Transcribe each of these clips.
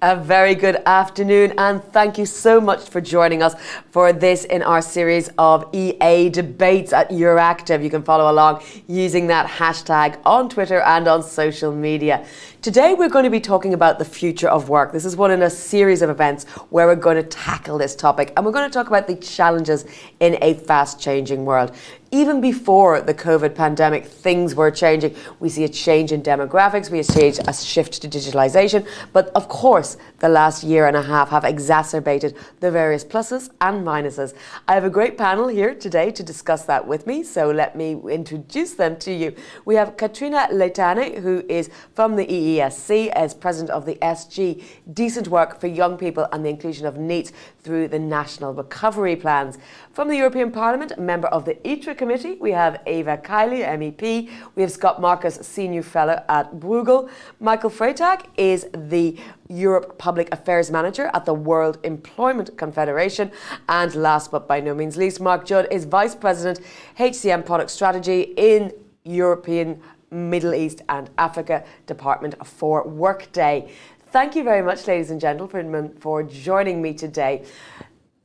A very good afternoon, and thank you so much for joining us for this in our series of EA debates at Euractiv. You can follow along using that hashtag on Twitter and on social media. Today we're going to be talking about the future of work. This is one in a series of events where we're going to tackle this topic, and we're going to talk about the challenges in a fast-changing world. Even before the COVID pandemic, things were changing. We see a change in demographics, we see a shift to digitalisation, but of course, the last year and a half have exacerbated the various pluses and minuses. I have a great panel here today to discuss that with me, so let me introduce them to you. We have Katrina Leitane, who is from the EESC as President of the SG, Decent Work for Young People and the Inclusion of NEETs through the National Recovery Plans. From the European Parliament, a member of the ITRE Committee, we have Eva Kaili, MEP. We have Scott Marcus, Senior Fellow at Bruegel. Michael Freytag is the Europe Public Affairs Manager at the World Employment Confederation. And last but by no means least, Mark Judd is Vice President, HCM Product Strategy in European, Middle East and Africa Department for Workday. Thank you very much, ladies and gentlemen, for joining me today.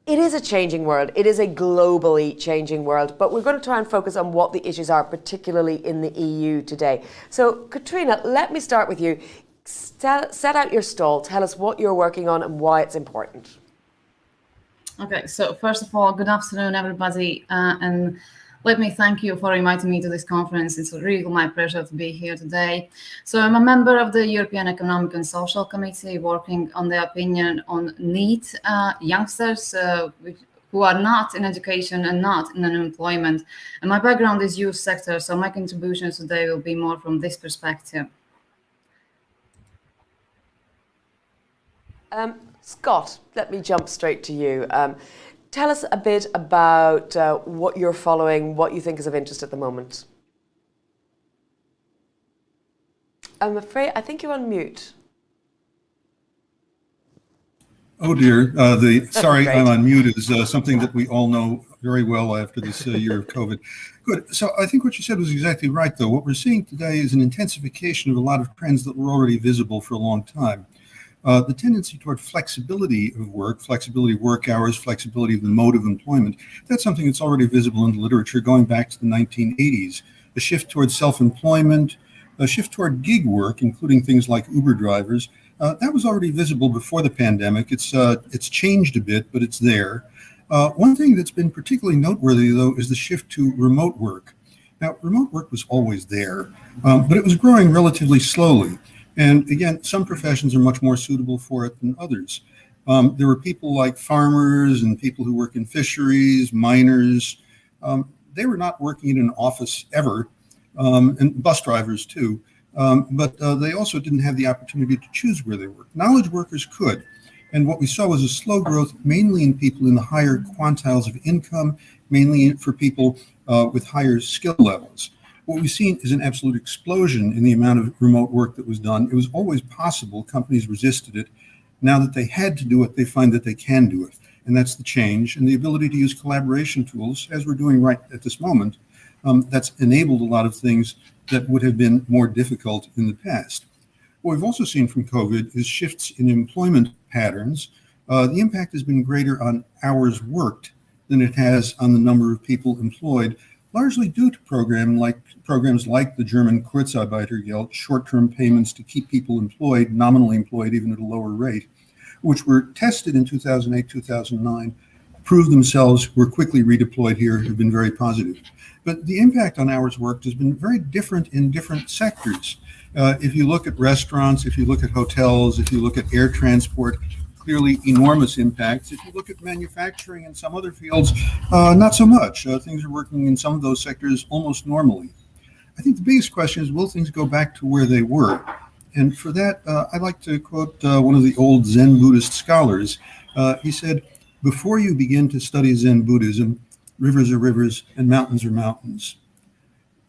It is a changing world. It is a globally changing world, but we're going to try and focus on what the issues are, particularly in the EU today. So, Katrina, let me start with you. Set out your stall. Tell us what you're working on and why it's important. Okay, so first of all, good afternoon, everybody, and let me thank you for inviting me to this conference. It's really my pleasure to be here today. So I'm a member of the European Economic and Social Committee working on the opinion on NEET youngsters who are not in education and not in unemployment. And my background is youth sector, so my contributions today will be more from this perspective. Scott, let me jump straight to you. Tell us a bit about what you're following, what you think is of interest at the moment. I'm afraid, I think you're on mute. Oh dear, sorry, I'm on mute is something that we all know very well after this year of COVID. Good, so I think what you said was exactly right though. What we're seeing today is an intensification of a lot of trends that were already visible for a long time. The tendency toward flexibility of work, flexibility of work hours, flexibility of the mode of employment, that's something that's already visible in the literature going back to the 1980s. A shift towards self-employment, a shift toward gig work, including things like Uber drivers, that was already visible before the pandemic. It's changed a bit, but it's there. One thing that's been particularly noteworthy, though, is the shift to remote work. Now, remote work was always there, but it was growing relatively slowly. And again, some professions are much more suitable for it than others. There were people like farmers and people who work in fisheries, miners. They were not working in an office ever, and bus drivers too. But they also didn't have the opportunity to choose where they worked. Knowledge workers could. And what we saw was a slow growth, mainly in people in the higher quantiles of income, mainly for people with higher skill levels. What we've seen is an absolute explosion in the amount of remote work that was done. It was always possible. Companies resisted it. Now that they had to do it, they find that they can do it. And that's the change. And the ability to use collaboration tools, as we're doing right at this moment, that's enabled a lot of things that would have been more difficult in the past. What we've also seen from COVID is shifts in employment patterns. The impact has been greater on hours worked than it has on the number of people employed, largely due to programs like the German Kurzarbeitergeld, short-term payments to keep people employed, nominally employed even at a lower rate, which were tested in 2008, 2009, proved themselves, were quickly redeployed here, have been very positive. But the impact on hours worked has been very different in different sectors. If you look at restaurants, if you look at hotels, if you look at air transport, clearly enormous impacts. If you look at manufacturing and some other fields, not so much. Things are working in some of those sectors almost normally. I think the biggest question is, will things go back to where they were? And for that, I'd like to quote one of the old Zen Buddhist scholars. He said, before you begin to study Zen Buddhism, rivers are rivers and mountains are mountains.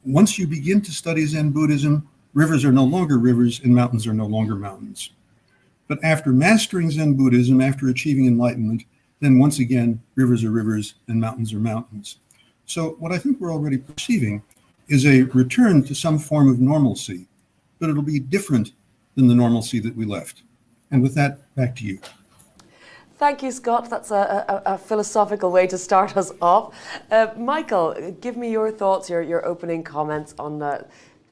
Once you begin to study Zen Buddhism, rivers are no longer rivers and mountains are no longer mountains. But after mastering Zen Buddhism, after achieving enlightenment, then once again, rivers are rivers and mountains are mountains. So what I think we're already perceiving is a return to some form of normalcy, but it'll be different than the normalcy that we left. And with that, back to you. Thank you, Scott. That's a philosophical way to start us off. Michael, give me your thoughts, your opening comments on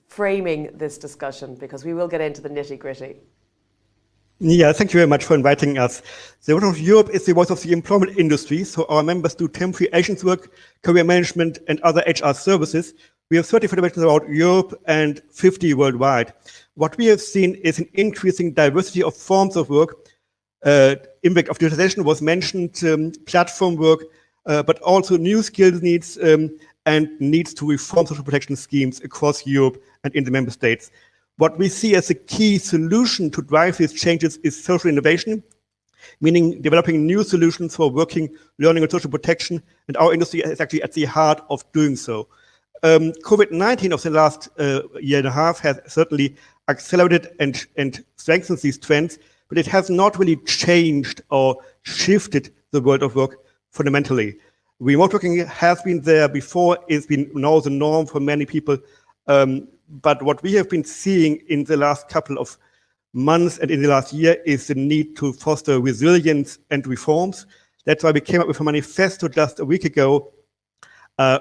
framing this discussion, because we will get into the nitty-gritty. Yeah, thank you very much for inviting us. The voice of Europe is the voice of the employment industry, so our members do temporary agents work, career management, and other HR services. We have 30 federations throughout Europe and 50 worldwide. What we have seen is an increasing diversity of forms of work. Impact of digitalisation was mentioned, platform work, but also new skills needs and needs to reform social protection schemes across Europe and in the member states. What we see as a key solution to drive these changes is social innovation, meaning developing new solutions for working, learning, and social protection, and our industry is actually at the heart of doing so. COVID-19 of the last year and a half has certainly accelerated and strengthened these trends, but it has not really changed or shifted the world of work fundamentally. Remote working has been there before, it's been now the norm for many people, but what we have been seeing in the last couple of months and in the last year is the need to foster resilience and reforms. That's why we came up with a manifesto just a week ago,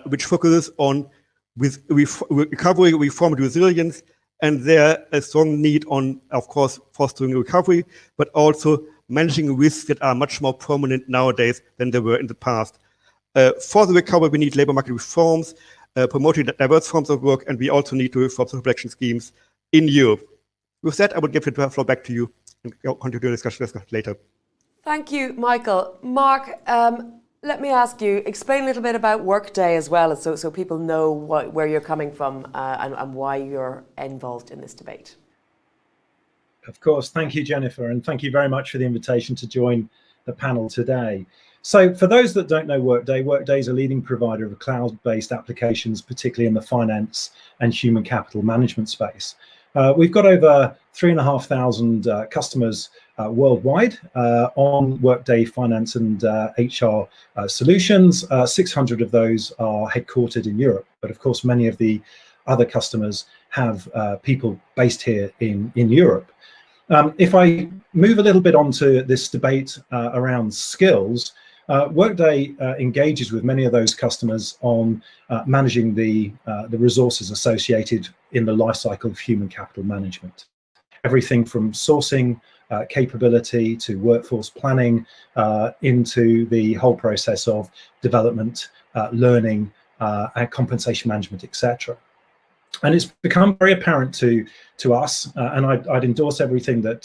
which focuses on recovery, reform, and resilience, and there a strong need on, of course, fostering recovery, but also managing risks that are much more prominent nowadays than they were in the past. For the recovery, we need labor market reforms, promoting diverse forms of work, and we also need to reform social protection schemes in Europe. With that, I would give the floor back to you and continue the discussion later. Thank you, Michael. Mark, let me ask you, explain a little bit about Workday as well, so people know where you're coming from and why you're involved in this debate. Of course. Thank you, Jennifer, and thank you very much for the invitation to join the panel today. So for those that don't know Workday, Workday is a leading provider of cloud-based applications, particularly in the finance and human capital management space. We've got over 3,500 customers worldwide on Workday finance and HR solutions. 600 of those are headquartered in Europe, but of course many of the other customers have people based here in Europe. If I move a little bit onto this debate around skills, Workday engages with many of those customers on managing the resources associated in the life cycle of human capital management. Everything from sourcing capability to workforce planning into the whole process of development, learning, and compensation management, etc. And it's become very apparent to us, and I'd endorse everything that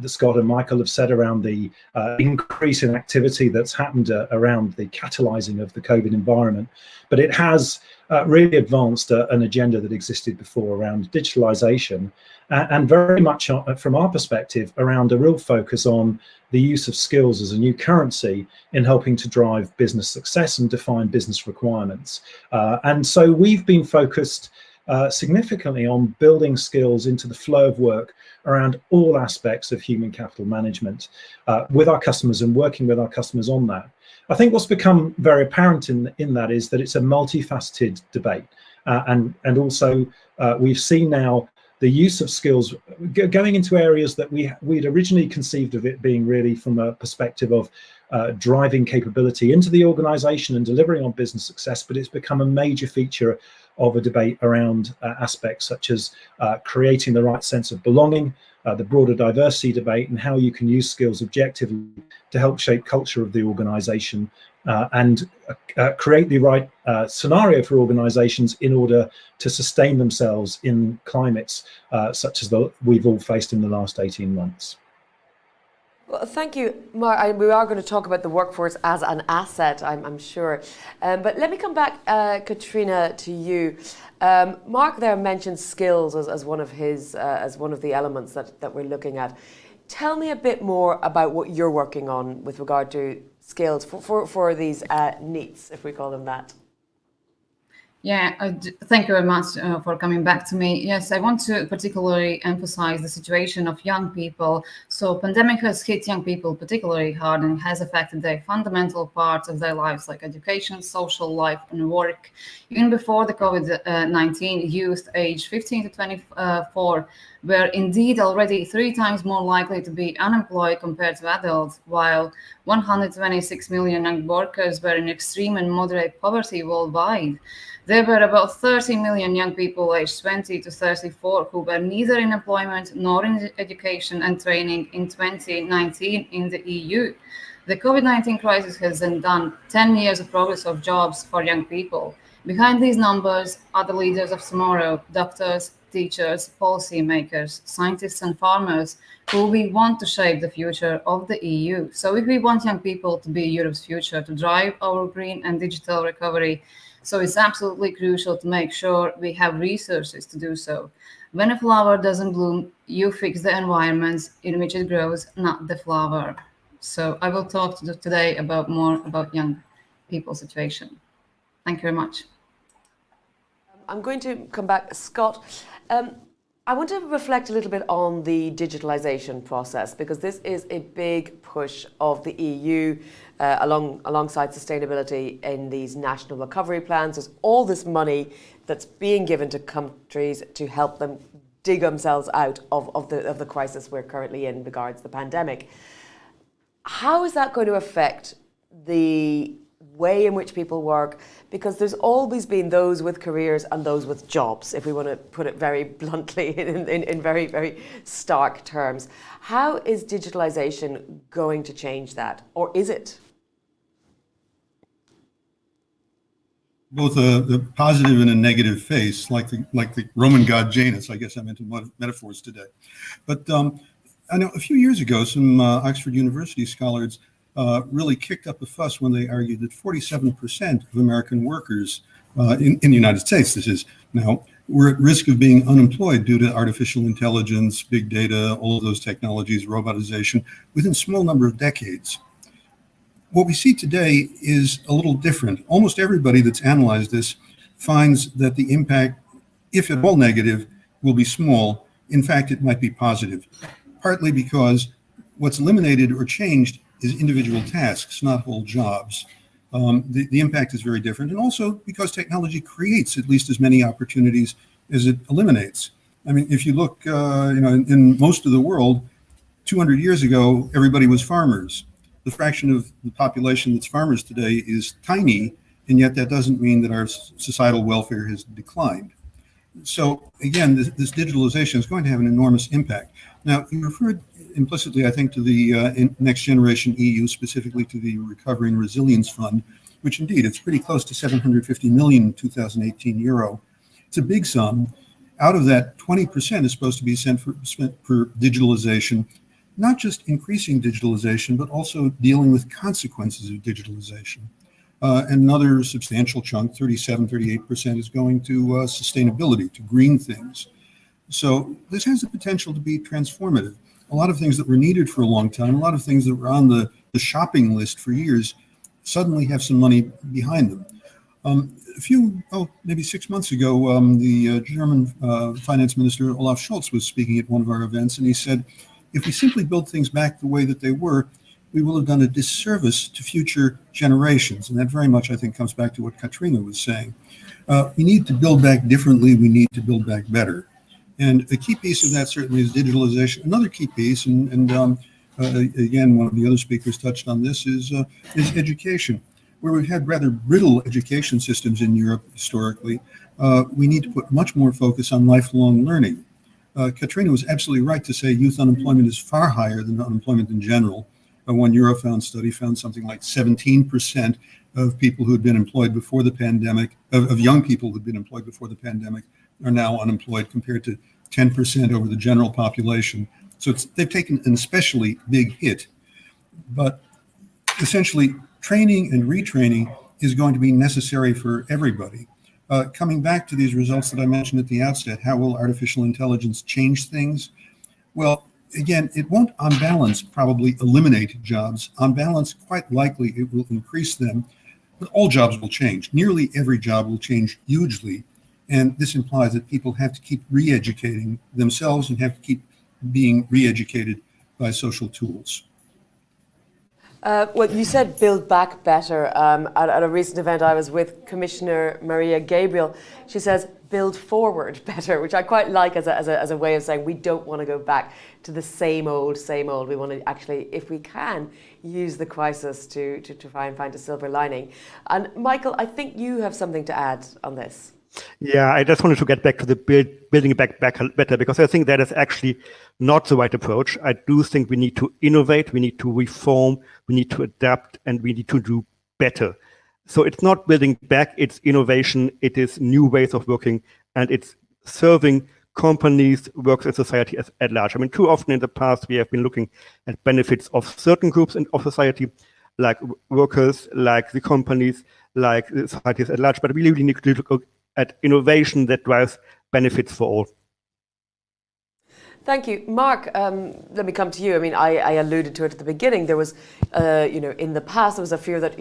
Scott and Michael have said around the increase in activity that's happened around the catalyzing of the COVID environment. But it has really advanced an agenda that existed before around digitalisation, and very much from our perspective around a real focus on the use of skills as a new currency in helping to drive business success and define business requirements. And so we've been focused significantly on building skills into the flow of work around all aspects of human capital management with our customers and working with our customers on that. I think what's become very apparent in that is that it's a multifaceted debate, and also we've seen now the use of skills going into areas that we'd originally conceived of it being really from a perspective of driving capability into the organization and delivering on business success, but it's become a major feature of a debate around aspects such as creating the right sense of belonging, the broader diversity debate, and how you can use skills objectively to help shape culture of the organization and create the right scenario for organizations in order to sustain themselves in climates such as we've all faced in the last 18 months. Well, thank you, Mark. We are going to talk about the workforce as an asset, I'm sure. But let me come back, Katrina, to you. Mark there mentioned skills as one of the elements that we're looking at. Tell me a bit more about what you're working on with regard to skills for these NEETs, if we call them that. Thank you very much for coming back to me. Yes, I want to particularly emphasize the situation of young people. So pandemic has hit young people particularly hard and has affected their fundamental parts of their lives like education, social life and work. Even before the COVID-19, youth aged 15 to 24 were indeed already 3 times more likely to be unemployed compared to adults, while 126 million young workers were in extreme and moderate poverty worldwide. There were about 30 million young people aged 20 to 34 who were neither in employment nor in education and training in 2019 in the EU. The COVID-19 crisis has undone 10 years of progress of jobs for young people. Behind these numbers are the leaders of tomorrow, doctors, teachers, policymakers, scientists and farmers who we want to shape the future of the EU. So if we want young people to be Europe's future, to drive our green and digital recovery, so it's absolutely crucial to make sure we have resources to do so. When a flower doesn't bloom, you fix the environment in which it grows, not the flower. So I will talk today more about young people's situation. Thank you very much. I'm going to come back, Scott. I want to reflect a little bit on the digitalisation process, because this is a big push of the EU alongside sustainability in these national recovery plans. There's all this money that's being given to countries to help them dig themselves out of the crisis we're currently in regards to the pandemic. How is that going to affect the way in which people work? Because there's always been those with careers and those with jobs, if we want to put it very bluntly in very, very stark terms. How is digitalisation going to change that, or is it? Both a positive and a negative face, like the Roman god Janus. I guess I'm into metaphors today. But I know a few years ago, some Oxford University scholars really kicked up a fuss when they argued that 47% of American workers in the United States, this is now, were at risk of being unemployed due to artificial intelligence, big data, all of those technologies, robotization, within a small number of decades. What we see today is a little different. Almost everybody that's analyzed this finds that the impact, if at all negative, will be small. In fact, it might be positive, partly because what's eliminated or changed is individual tasks, not whole jobs. The impact is very different, and also because technology creates at least as many opportunities as it eliminates. I mean, if you look, in most of the world, 200 years ago, everybody was farmers. The fraction of the population that's farmers today is tiny, and yet that doesn't mean that our societal welfare has declined. So again, this digitalization is going to have an enormous impact. Now, you referred implicitly, I think, to the Next Generation EU, specifically to the Recovery and Resilience Fund, which indeed, it's pretty close to 750 million in 2018 euro. It's a big sum. Out of that, 20% is supposed to be spent for digitalization, not just increasing digitalization, but also dealing with consequences of digitalization. Another substantial chunk, 38%, is going to sustainability, to green things. So this has the potential to be transformative. A lot of things that were needed for a long time, a lot of things that were on the shopping list for years, suddenly have some money behind them. Maybe 6 months ago, the German finance minister, Olaf Scholz, was speaking at one of our events, and he said, if we simply build things back the way that they were, we will have done a disservice to future generations. And that very much, I think, comes back to what Katrina was saying. We need to build back differently. We need to build back better. And a key piece of that certainly is digitalization. Another key piece, and again, one of the other speakers touched on this, is education. Where we've had rather brittle education systems in Europe historically, we need to put much more focus on lifelong learning. Katrina was absolutely right to say youth unemployment is far higher than unemployment in general. One Eurofound study found something like 17% of people who had been employed before the pandemic, of young people who had been employed before the pandemic, are now unemployed, compared to 10% over the general population. So they've taken an especially big hit. But essentially, training and retraining is going to be necessary for everybody. Coming back to these results that I mentioned at the outset, how will artificial intelligence change things? Well, again, it won't, on balance, probably eliminate jobs. On balance, quite likely it will increase them. But all jobs will change. Nearly every job will change hugely. And this implies that people have to keep re-educating themselves and have to keep being re-educated by social tools. Well, you said build back better. At a recent event I was with, Commissioner Maria Gabriel, she says build forward better, which I quite like as a way of saying we don't want to go back to the same old. We want to actually, if we can, use the crisis to try and find a silver lining. And Michael, I think you have something to add on this. Yeah, I just wanted to get back to the building back better, because I think that is actually not the right approach. I do think we need to innovate, we need to reform, we need to adapt, and we need to do better. So it's not building back, it's innovation, it is new ways of working, and it's serving companies, workers, and society at large. I mean, too often in the past, we have been looking at benefits of certain groups of society, like workers, like the companies, like the societies at large, but we really need to look at innovation that drives benefits for all. Thank you. Mark, let me come to you. I mean, I alluded to it at the beginning. There was, in the past, there was a fear that,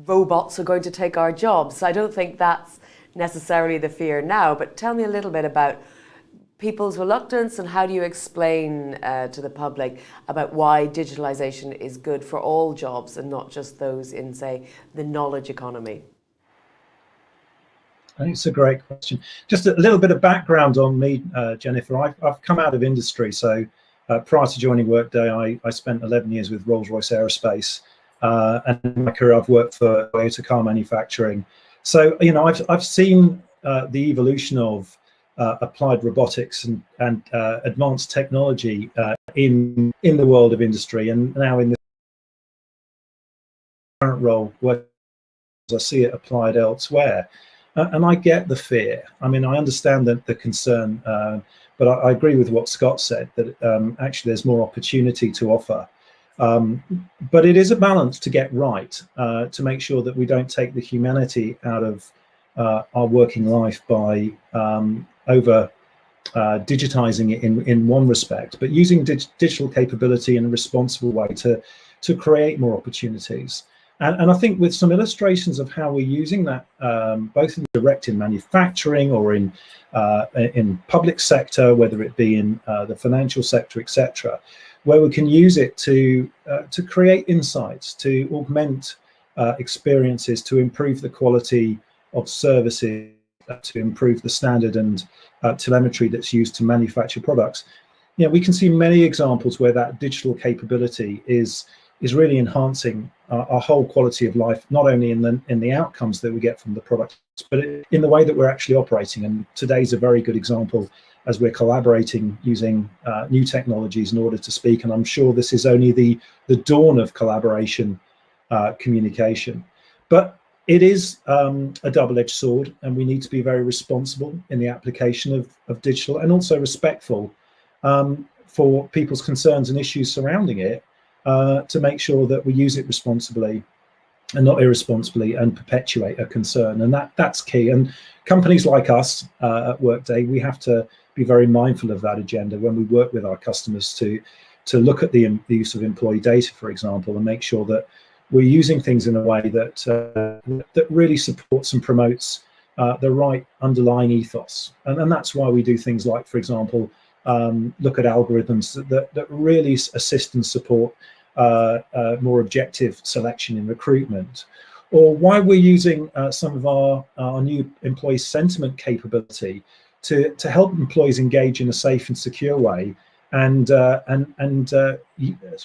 robots are going to take our jobs. I don't think that's necessarily the fear now, but tell me a little bit about people's reluctance and how do you explain to the public about why digitalisation is good for all jobs and not just those in, say, the knowledge economy? I think it's a great question. Just a little bit of background on me, Jennifer. I've come out of industry. So prior to joining Workday, I spent 11 years with Rolls-Royce Aerospace. And in my career, I've worked for Toyota car manufacturing. So, I've seen the evolution of applied robotics and advanced technology in the world of industry. And now in the current role, where I see it applied elsewhere. And I get the fear. I mean, I understand the concern, but I agree with what Scott said, that actually there's more opportunity to offer. But it is a balance to get right, to make sure that we don't take the humanity out of our working life by over digitizing it in one respect, but using digital capability in a responsible way to create more opportunities. And I think with some illustrations of how we're using that, both in direct in manufacturing or in public sector, whether it be in the financial sector, etc., where we can use it to create insights, to augment experiences, to improve the quality of services, to improve the standard and telemetry that's used to manufacture products. We can see many examples where that digital capability is really enhancing our whole quality of life, not only in the outcomes that we get from the products, but in the way that we're actually operating. And today's a very good example as we're collaborating using new technologies in order to speak. And I'm sure this is only the dawn of collaboration communication. But it is a double-edged sword, and we need to be very responsible in the application of digital, and also respectful for people's concerns and issues surrounding it, to make sure that we use it responsibly and not irresponsibly and perpetuate a concern. And that's key. And companies like us at Workday, we have to be very mindful of that agenda when we work with our customers to look at the use of employee data, for example, and make sure that we're using things in a way that really supports and promotes the right underlying ethos. And that's why we do things like, for example, look at algorithms that really assist and support more objective selection in recruitment, or why we're using some of our new employee sentiment capability to help employees engage in a safe and secure way, and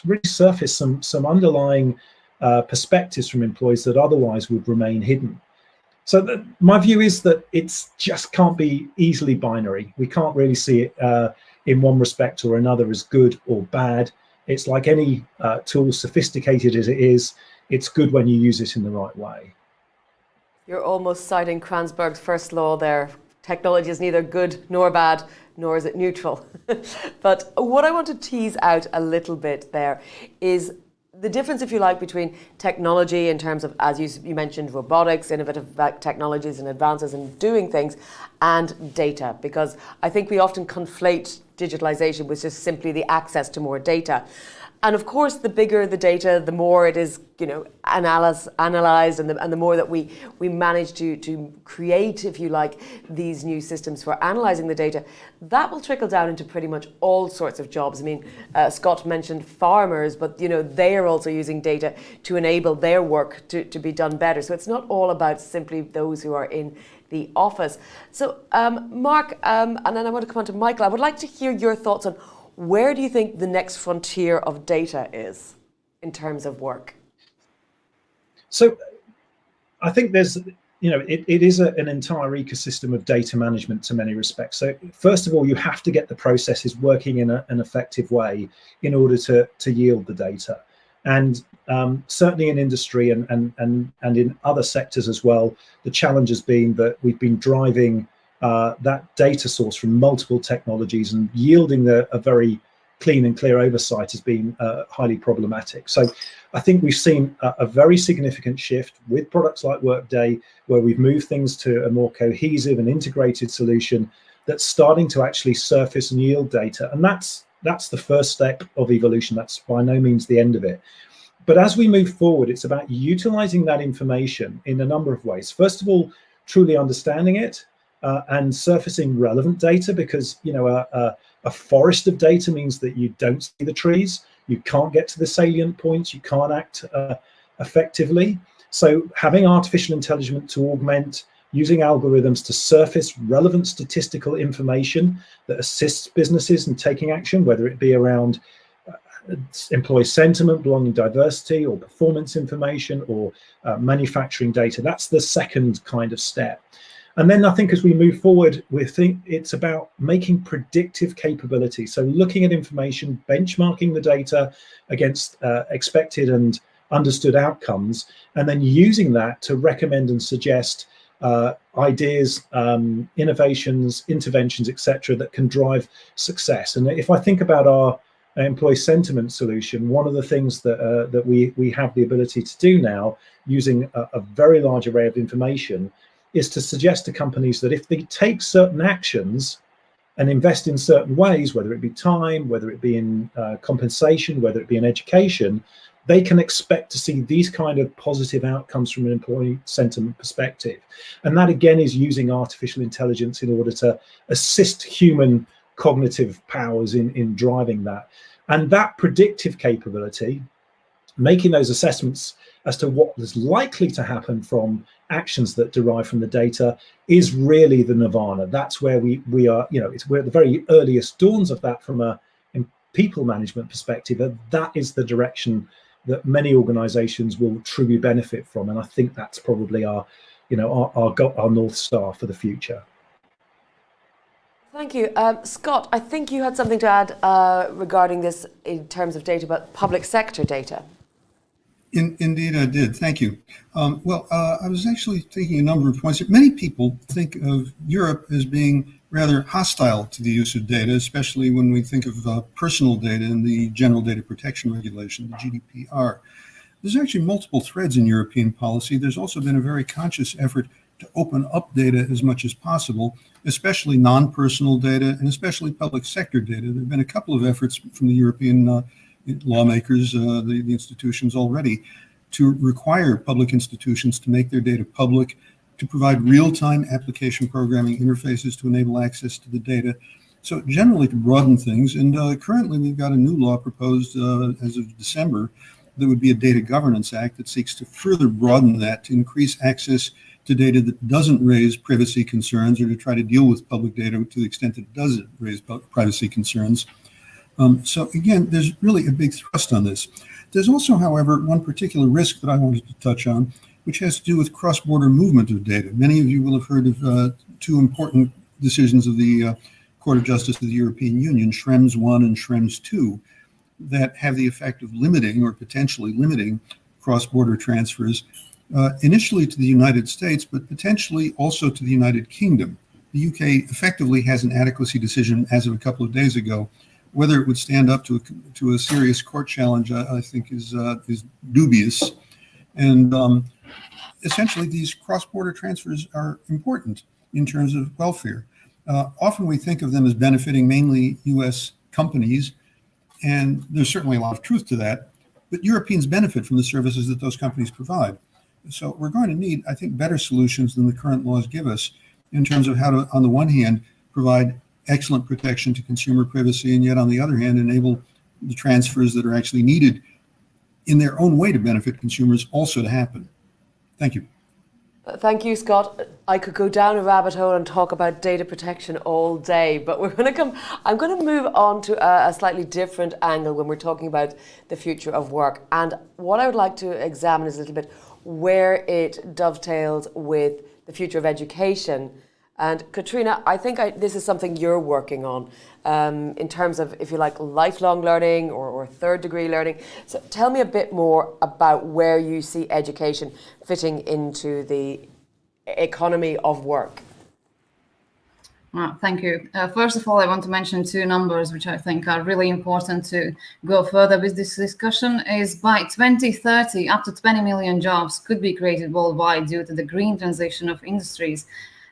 really surface some underlying perspectives from employees that otherwise would remain hidden. So my view is that it's just can't be easily binary. We can't really see it in one respect or another as good or bad. It's like any tool, sophisticated as it is, it's good when you use it in the right way. You're almost citing Kranzberg's first law there. Technology is neither good nor bad, nor is it neutral. But what I want to tease out a little bit there is the difference, if you like, between technology in terms of, as you mentioned, robotics, innovative technologies and advances in doing things, and data, because I think we often conflate digitalization with just simply the access to more data. And of course, the bigger the data, the more it is, analyzed, and the more that we manage to create, if you like, these new systems for analyzing the data, that will trickle down into pretty much all sorts of jobs. I mean, Scott mentioned farmers, but they are also using data to enable their work to be done better. So it's not all about simply those who are in the office. So Mark, and then I want to come on to Michael, I would like to hear your thoughts on where do you think the next frontier of data is in terms of work? So I think there's, it is an entire ecosystem of data management to many respects. So first of all, you have to get the processes working in an effective way in order to yield the data. And certainly in industry and in other sectors as well, the challenge has been that we've been driving that data source from multiple technologies, and yielding a very clean and clear oversight has been highly problematic. So I think we've seen a very significant shift with products like Workday, where we've moved things to a more cohesive and integrated solution that's starting to actually surface and yield data. And that's the first step of evolution. That's by no means the end of it. But as we move forward, it's about utilizing that information in a number of ways. First of all, truly understanding it and surfacing relevant data, because a forest of data means that you don't see the trees, you can't get to the salient points, you can't act effectively. So having artificial intelligence to augment, using algorithms to surface relevant statistical information that assists businesses in taking action, whether it be around employee sentiment, belonging diversity, or performance information, or manufacturing data. That's the second kind of step. And then I think as we move forward, we think it's about making predictive capability. So looking at information, benchmarking the data against expected and understood outcomes, and then using that to recommend and suggest ideas, innovations, interventions, etc., that can drive success. And if I think about our employee sentiment solution, one of the things that we have the ability to do now, using a very large array of information, is to suggest to companies that if they take certain actions and invest in certain ways, whether it be time, whether it be in compensation, whether it be in education, they can expect to see these kind of positive outcomes from an employee sentiment perspective. And that again is using artificial intelligence in order to assist human cognitive powers in driving that. And that predictive capability, making those assessments as to what is likely to happen from actions that derive from the data, is really the nirvana. That's where we are, we're at the very earliest dawns of that from a people management perspective. That is the direction that many organizations will truly benefit from. And I think that's probably our North Star for the future. Thank you. Scott, I think you had something to add regarding this in terms of data, but public sector data. Indeed, I did. Thank you. I was actually taking a number of points. Many people think of Europe as being rather hostile to the use of data, especially when we think of personal data in the General Data Protection Regulation, the GDPR. There's actually multiple threads in European policy. There's also been a very conscious effort to open up data as much as possible, especially non-personal data and especially public sector data. There have been a couple of efforts from the European lawmakers, the institutions already, to require public institutions to make their data public, to provide real-time application programming interfaces to enable access to the data. So generally to broaden things. And currently we've got a new law proposed as of December that would be a Data Governance Act that seeks to further broaden that, to increase access to data that doesn't raise privacy concerns, or to try to deal with public data to the extent that it does raise privacy concerns. So again, there's really a big thrust on this. There's also, however, one particular risk that I wanted to touch on, which has to do with cross-border movement of data. Many of you will have heard of two important decisions of the Court of Justice of the European Union, Schrems I and Schrems II, that have the effect of limiting or potentially limiting cross-border transfers, initially to the United States, but potentially also to the United Kingdom. The UK effectively has an adequacy decision as of a couple of days ago. Whether it would stand up to a serious court challenge, I think is dubious. And essentially, these cross-border transfers are important in terms of welfare. Often we think of them as benefiting mainly U.S. companies, And there's certainly a lot of truth to that, but Europeans benefit from the services that those companies provide. So we're going to need, I think, better solutions than the current laws give us in terms of how to, on the one hand, provide excellent protection to consumer privacy, and yet on the other hand, enable the transfers that are actually needed in their own way to benefit consumers also to happen. Thank you. Thank you, Scott. I could go down a rabbit hole and talk about data protection all day, but I'm going to move on to a slightly different angle when we're talking about the future of work. And what I would like to examine is a little bit where it dovetails with the future of education. And Katrina, I think this is something you're working on in terms of, if you like, lifelong learning or third degree learning. So tell me a bit more about where you see education fitting into the economy of work. Thank you. First of all, I want to mention two numbers which I think are really important to go further with this discussion. Is by 2030, up to 20 million jobs could be created worldwide due to the green transition of industries.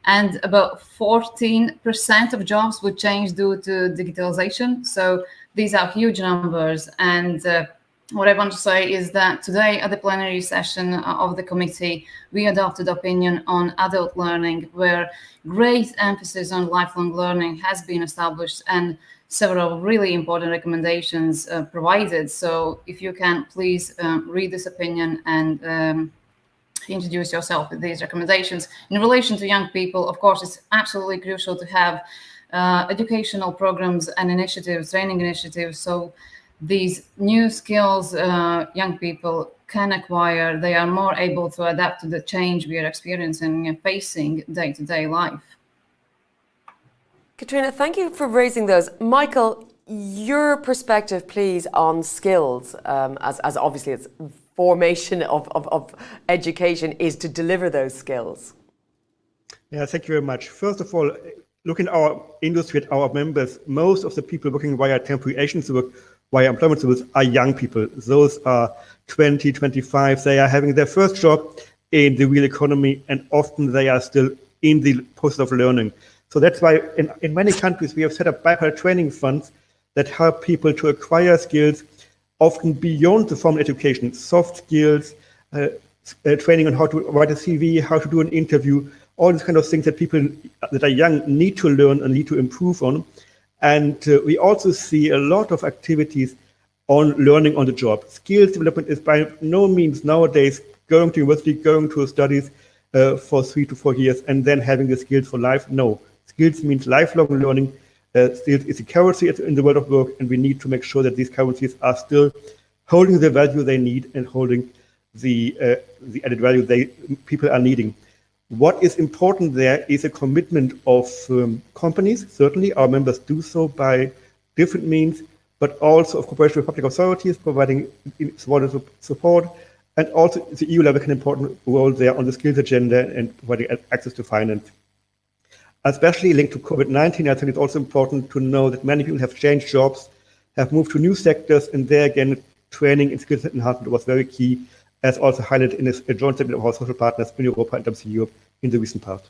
And about 14% of jobs would change due to digitalisation. So these are huge numbers. And what I want to say is that today at the plenary session of the committee, we adopted opinion on adult learning, where great emphasis on lifelong learning has been established and several really important recommendations provided. So if you can, please read this opinion and introduce yourself with these recommendations. In relation to young people, of course, it's absolutely crucial to have educational programs and initiatives, training initiatives, so these new skills young people can acquire, they are more able to adapt to the change we are experiencing and facing day-to-day life. Katrina, thank you for raising those. Michael, your perspective, please, on skills, as obviously it's formation of education is to deliver those skills. Yeah, thank you very much. First of all, looking at our industry, at our members, most of the people working via temporary agency work, via employment service, are young people. Those are 20, 25. They are having their first job in the real economy, and often they are still in the process of learning. So that's why in many countries we have set up bilateral training funds that help people to acquire skills often beyond the formal education, soft skills, training on how to write a CV, how to do an interview, all these kind of things that people that are young need to learn and need to improve on. And we also see a lot of activities on learning on the job. Skills development is by no means nowadays going to university, going to studies for 3 to 4 years and then having the skills for life. No, skills means lifelong learning. Skills is a currency in the world of work, and we need to make sure that these currencies are still holding the value they need and holding the added value people are needing. What is important there is a commitment of companies. Certainly, our members do so by different means, but also of cooperation with public authorities providing support, and also the EU level can an important role there on the skills agenda and providing access to finance. Especially linked to COVID-19, I think it's also important to know that many people have changed jobs, have moved to new sectors, and there again, training and skills enhancement was very key, as also highlighted in a joint statement of our social partners in Europa and WC Europe in the recent past.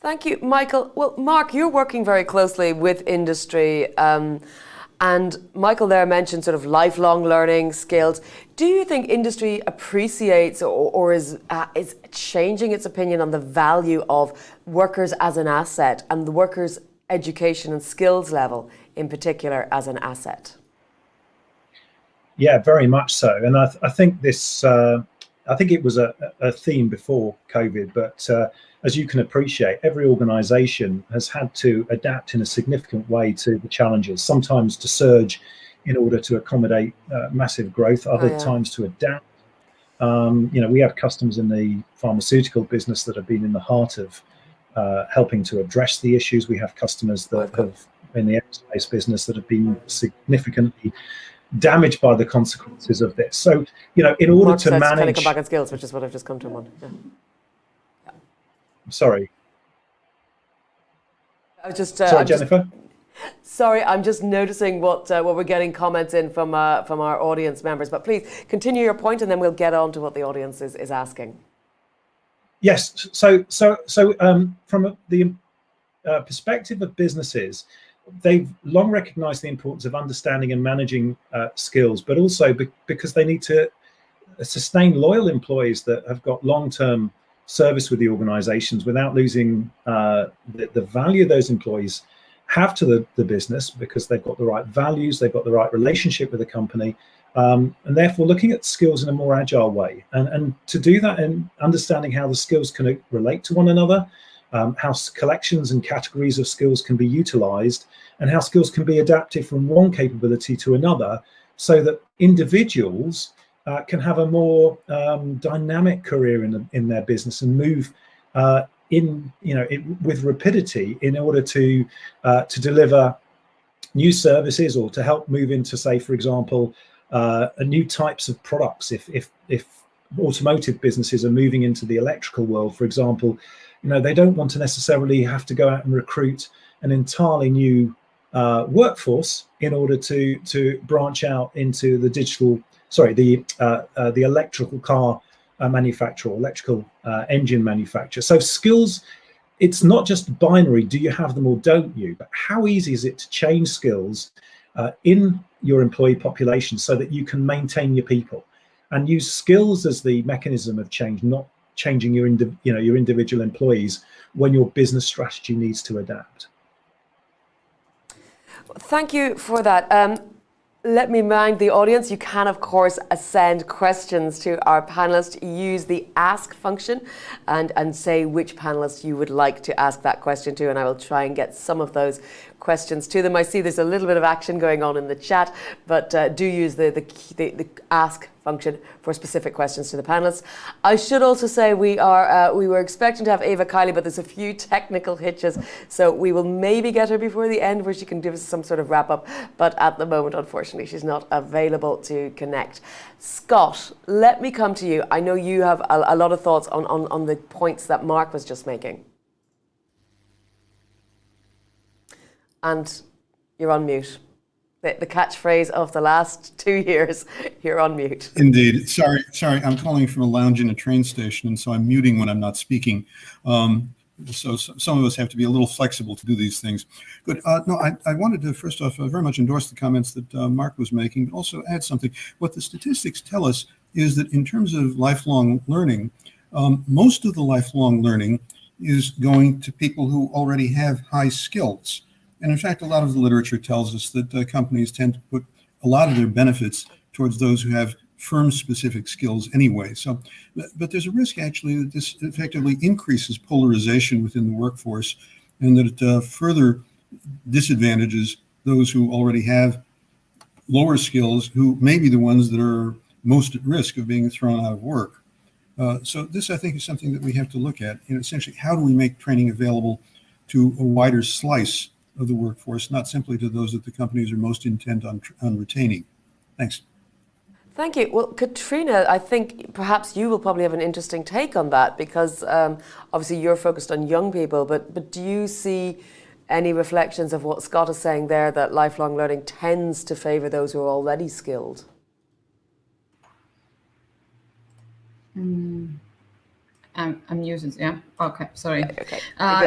Thank you, Michael. Well, Mark, you're working very closely with industry, and Michael there mentioned sort of lifelong learning skills. Do you think industry appreciates or is changing its opinion on the value of workers as an asset and the workers' education and skills level in particular as an asset? Yeah, very much so. And I think this, I think it was a theme before COVID, but as you can appreciate, every organization has had to adapt in a significant way to the challenges, sometimes to surge in order to accommodate massive growth, other times to adapt. We have customers in the pharmaceutical business that have been in the heart of helping to address the issues. We have customers that have in the aerospace business that have been significantly damaged by the consequences of this. So, in order to manage... Can I come back on skills, which is what I've just come to on. Yeah. Sorry. I was just... Sorry, Jennifer? Sorry, I'm just noticing what we're getting comments in from our audience members. But please continue your point, and then we'll get on to what the audience is asking. Yes. So from the perspective of businesses, they've long recognized the importance of understanding and managing skills, but also because they need to sustain loyal employees that have got long-term service with the organizations without losing the value those employees have to the business, because they've got the right values, they've got the right relationship with the company, and therefore looking at skills in a more agile way. And to do that and understanding how the skills can relate to one another, how collections and categories of skills can be utilized, and how skills can be adapted from one capability to another, so that individuals can have a more dynamic career in their business and move with rapidity in order to deliver new services, or to help move into, say, for example, new types of products. If automotive businesses are moving into the electrical world, for example, they don't want to necessarily have to go out and recruit an entirely new workforce in order to branch out into the electrical car manufacturer, electrical engine manufacturer. So skills, it's not just binary, do you have them or don't you, but how easy is it to change skills in your employee population so that you can maintain your people, and use skills as the mechanism of change, not changing your individual employees when your business strategy needs to adapt. Thank you for that. Let me remind the audience, you can, of course, send questions to our panelists. Use the ask function and say which panelist you would like to ask that question to, and I will try and get some of those questions to them. I see there's a little bit of action going on in the chat, but do use the ask function for specific questions to the panelists. I should also say we were expecting to have Eva Kiley, but there's a few technical hitches, so we will maybe get her before the end where she can give us some sort of wrap up, but at the moment, unfortunately, she's not available to connect. Scott, let me come to you. I know you have a lot of thoughts on the points that Mark was just making. And you're on mute. The catchphrase of the last 2 years, you're on mute. Indeed. Sorry. I'm calling from a lounge in a train station, and so I'm muting when I'm not speaking. So some of us have to be a little flexible to do these things. Good. I wanted to, first off, very much endorse the comments that Mark was making, but also add something. What the statistics tell us is that in terms of lifelong learning, most of the lifelong learning is going to people who already have high skills. And in fact, a lot of the literature tells us that companies tend to put a lot of their benefits towards those who have firm-specific skills anyway. So, but there's a risk actually that this effectively increases polarization within the workforce, and that it further disadvantages those who already have lower skills, who may be the ones that are most at risk of being thrown out of work. So this, I think, is something that we have to look at. Essentially, how do we make training available to a wider slice of the workforce, not simply to those that the companies are most intent on retaining? Thanks. Thank you. Well, Katrina, I think perhaps you will probably have an interesting take on that, because obviously you're focused on young people, but do you see any reflections of what Scott is saying there, that lifelong learning tends to favour those who are already skilled? I'm using, yeah. Okay, sorry. Okay.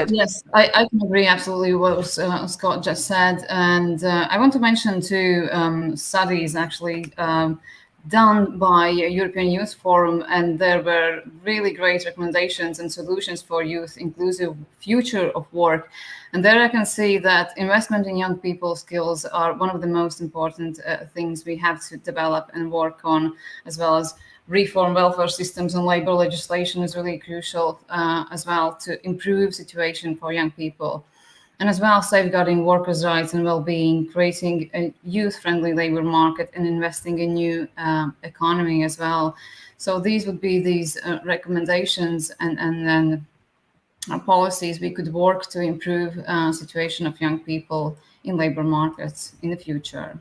Yes, I can agree absolutely with what Scott just said, and I want to mention two studies actually done by European Youth Forum, and there were really great recommendations and solutions for youth inclusive future of work. And there I can see that investment in young people's skills are one of the most important things we have to develop and work on, as well as reform welfare systems and labor legislation is really crucial as well to improve situation for young people. And as well, safeguarding workers' rights and well-being, creating a youth-friendly labor market, and investing in new economy as well. So these would be these recommendations and then policies we could work to improve situation of young people in labor markets in the future.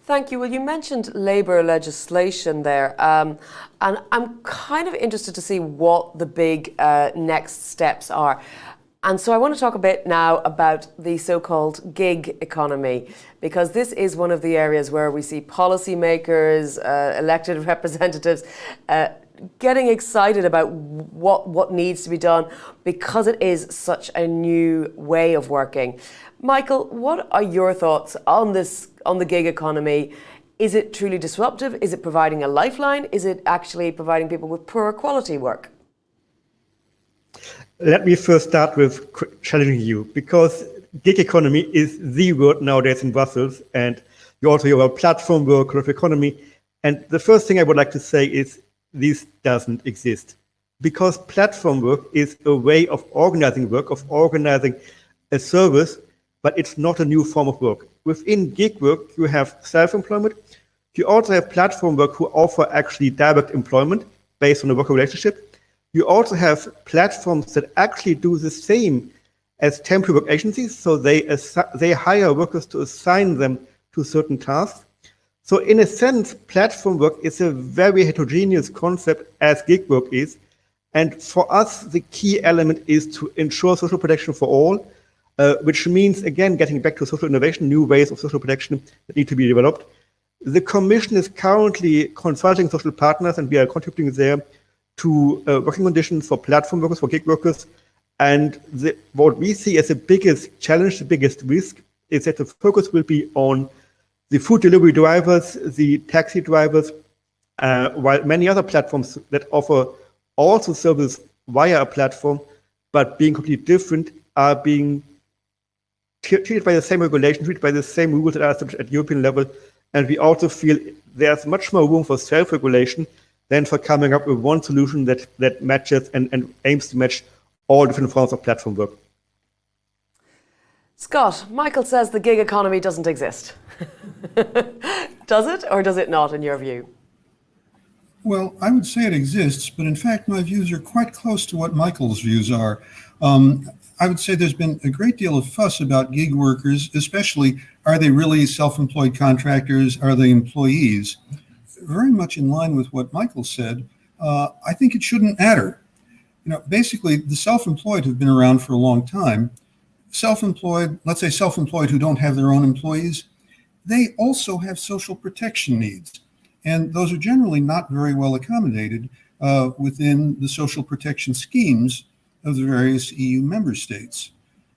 Thank you. Well, you mentioned labour legislation there, and I'm kind of interested to see what the big next steps are. And so I want to talk a bit now about the so-called gig economy, because this is one of the areas where we see policymakers, elected representatives getting excited about what needs to be done because it is such a new way of working. Michael, what are your thoughts on the gig economy? Is it truly disruptive? Is it providing a lifeline? Is it actually providing people with poorer quality work? Let me first start with challenging you, because gig economy is the word nowadays in Brussels, and you also hear about platform work, collaborative economy. And the first thing I would like to say is this doesn't exist, because platform work is a way of organizing work, of organizing a service, but it's not a new form of work. Within gig work, you have self-employment. You also have platform work who offer actually direct employment based on a worker relationship. You also have platforms that actually do the same as temporary work agencies. So they hire workers to assign them to certain tasks. So in a sense, platform work is a very heterogeneous concept as gig work is. And for us, the key element is to ensure social protection for all, which means, again, getting back to social innovation, new ways of social protection that need to be developed. The Commission is currently consulting social partners, and we are contributing there to working conditions for platform workers, for gig workers. And what we see as the biggest challenge, the biggest risk, is that the focus will be on the food delivery drivers, the taxi drivers, while many other platforms that offer also service via a platform, but being completely different, are being treated by the same regulation, treated by the same rules that are established at European level. And we also feel there's much more room for self-regulation than for coming up with one solution that matches and aims to match all different forms of platform work. Scott, Michael says the gig economy doesn't exist. Does it or does it not, in your view? Well, I would say it exists, but in fact, my views are quite close to what Michael's views are. I would say there's been a great deal of fuss about gig workers, especially, are they really self-employed contractors? Are they employees? Very much in line with what Michael said, I think it shouldn't matter. Basically, the self-employed have been around for a long time. Self-employed, let's say self-employed who don't have their own employees, they also have social protection needs. And those are generally not very well accommodated within the social protection schemes of the various EU member states.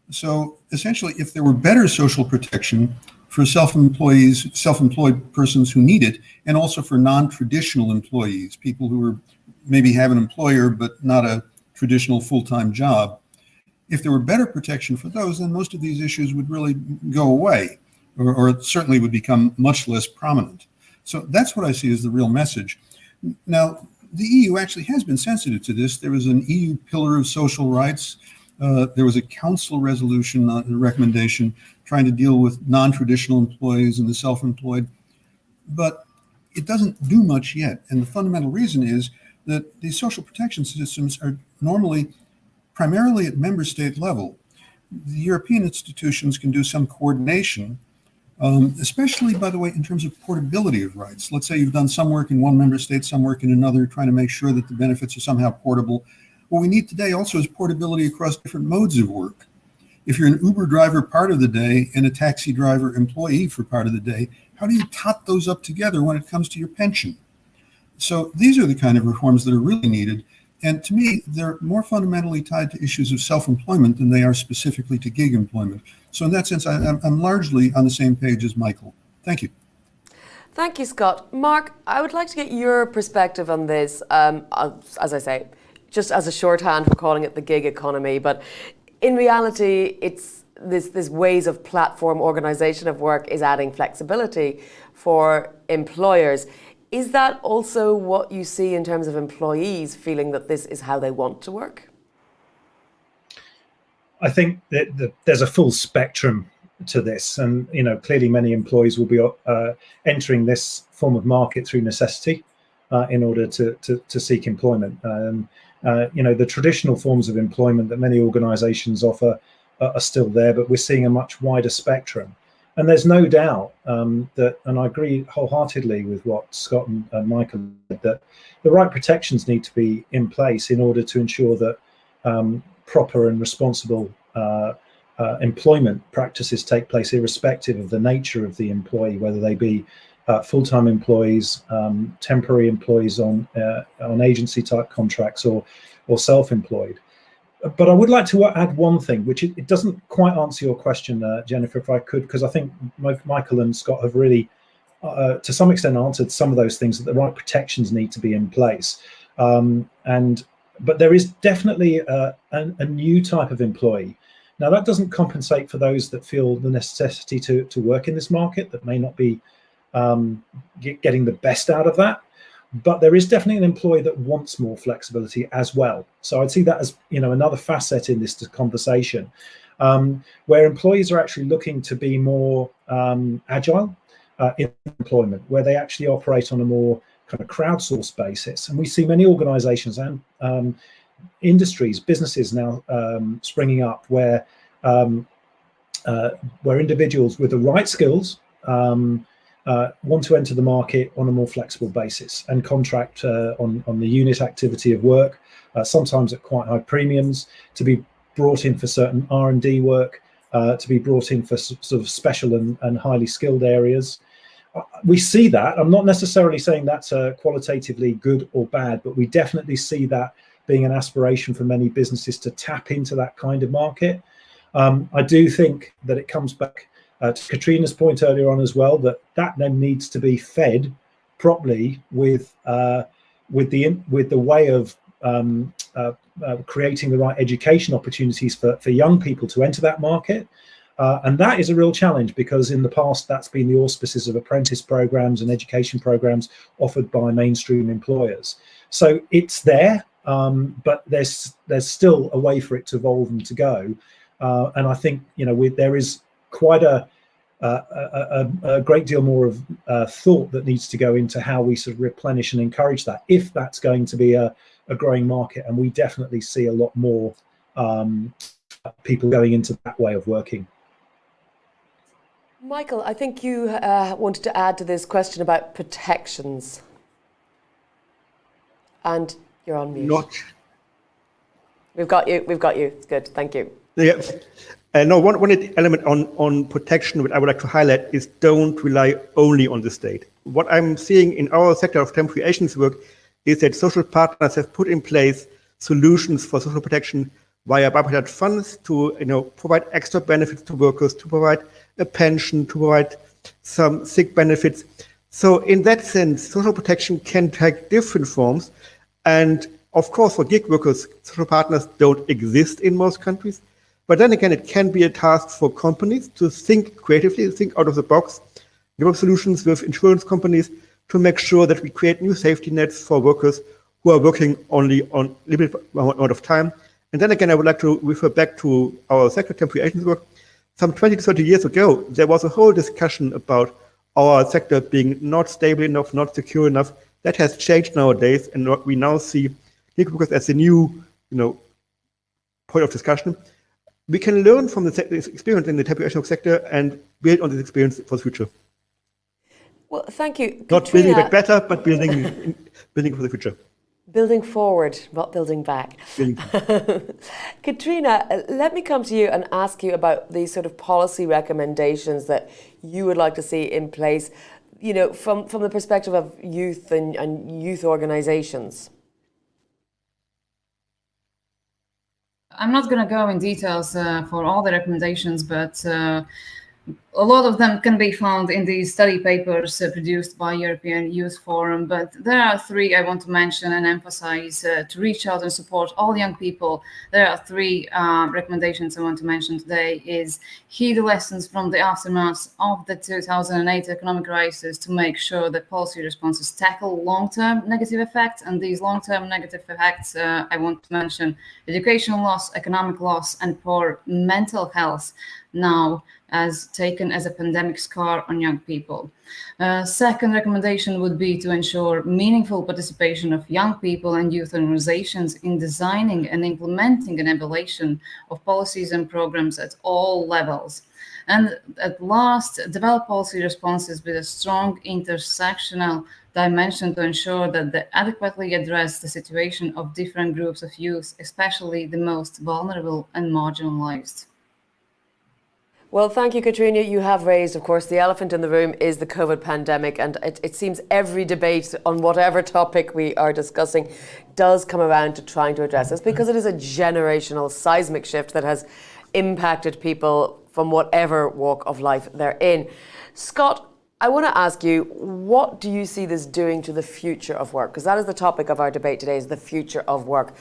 So essentially, if there were better social protection for self-employed persons who need it, and also for non-traditional employees, people who maybe have an employer but not a traditional full-time job, if there were better protection for those, then most of these issues would really go away, or it certainly would become much less prominent. So that's what I see as the real message. Now, the EU actually has been sensitive to this. There was an EU Pillar of Social Rights. There was a Council resolution, a recommendation, trying to deal with non-traditional employees and the self-employed. But it doesn't do much yet. And the fundamental reason is that these social protection systems are normally primarily at member state level. The European institutions can do some coordination, especially, by the way, in terms of portability of rights. Let's say you've done some work in one member state, some work in another, trying to make sure that the benefits are somehow portable. What we need today also is portability across different modes of work. If you're an Uber driver part of the day and a taxi driver employee for part of the day, how do you tot those up together when it comes to your pension? So these are the kind of reforms that are really needed. And to me, they're more fundamentally tied to issues of self-employment than they are specifically to gig employment. So in that sense, I'm largely on the same page as Michael. Thank you. Thank you, Scott. Mark, I would like to get your perspective on this, as I say, just as a shorthand for calling it the gig economy. But in reality, it's this ways of platform organization of work is adding flexibility for employers. Is that also what you see in terms of employees feeling that this is how they want to work? I think that there's a full spectrum to this, and clearly many employees will be entering this form of market through necessity in order to seek employment. The traditional forms of employment that many organisations offer are still there, but we're seeing a much wider spectrum. And there's no doubt that, and I agree wholeheartedly with what Scott and Michael said, that the right protections need to be in place in order to ensure that proper and responsible employment practices take place, irrespective of the nature of the employee, whether they be full-time employees, temporary employees on agency type contracts, or self-employed. But I would like to add one thing, which it doesn't quite answer your question, Jennifer, if I could, because I think Michael and Scott have really, to some extent, answered some of those things, that the right protections need to be in place. But there is definitely a new type of employee. Now, that doesn't compensate for those that feel the necessity to work in this market, that may not be getting the best out of that. But there is definitely an employee that wants more flexibility as well. So I'd see that as, another facet in this conversation, where employees are actually looking to be more agile in employment, where they actually operate on a more kind of crowdsourced basis. And we see many organizations and industries, businesses now springing up where individuals with the right skills want to enter the market on a more flexible basis and contract on the unit activity of work, sometimes at quite high premiums, to be brought in for certain R&D work, to be brought in for sort of special and highly skilled areas. We see that. I'm not necessarily saying that's qualitatively good or bad, but we definitely see that being an aspiration for many businesses to tap into that kind of market. I do think that it comes back to Katrina's point earlier on as well, that then needs to be fed properly with the way of creating the right education opportunities for young people to enter that market. And that is a real challenge, because in the past that's been the auspices of apprentice programs and education programs offered by mainstream employers. So it's there, but there's still a way for it to evolve and to go. And I think there is quite a great deal more of thought that needs to go into how we sort of replenish and encourage that, if that's going to be a growing market. And we definitely see a lot more people going into that way of working. Michael, I think you wanted to add to this question about protections. And you're on mute. We've got you. It's good. Thank you. Yeah. No, one element on protection which I would like to highlight is don't rely only on the state. What I'm seeing in our sector of temporary agents work is that social partners have put in place solutions for social protection via bipartite funds to provide extra benefits to workers, to provide a pension, to provide some sick benefits. So in that sense, social protection can take different forms. And of course, for gig workers, social partners don't exist in most countries. But then again, it can be a task for companies to think creatively, think out of the box, develop solutions with insurance companies to make sure that we create new safety nets for workers who are working only on a limited amount of time. And then again, I would like to refer back to our sector, temporary agents work. Some 20 to 30 years ago, there was a whole discussion about our sector being not stable enough, not secure enough. That has changed nowadays, and we now see gig workers as a new, point of discussion. We can learn from this experience in the temporary agent sector and build on this experience for the future. Well, thank you, Not Katrina. building back better, but building for the future. Building forward, not building back. Katrina, let me come to you and ask you about these sort of policy recommendations that you would like to see in place, from the perspective of youth and youth organizations. I'm not going to go in details for all the recommendations, but a lot of them can be found in the study papers produced by European Youth Forum. But there are three I want to mention and emphasize to reach out and support all young people. There are three recommendations I want to mention today: is heed the lessons from the aftermath of the 2008 economic crisis to make sure that policy responses tackle long-term negative effects. And these long-term negative effects, I want to mention educational loss, economic loss, and poor mental health, now as taken as a pandemic scar on young people. Second recommendation would be to ensure meaningful participation of young people and youth organizations in designing and implementing an evaluation of policies and programs at all levels. And at last, develop policy responses with a strong intersectional dimension to ensure that they adequately address the situation of different groups of youth, especially the most vulnerable and marginalized. Well, thank you, Katrina. You have raised, of course, the elephant in the room is the COVID pandemic. And it seems every debate on whatever topic we are discussing does come around to trying to address this, because it is a generational seismic shift that has impacted people from whatever walk of life they're in. Scott, I want to ask you, what do you see this doing to the future of work? Because that is the topic of our debate today, is the future of work.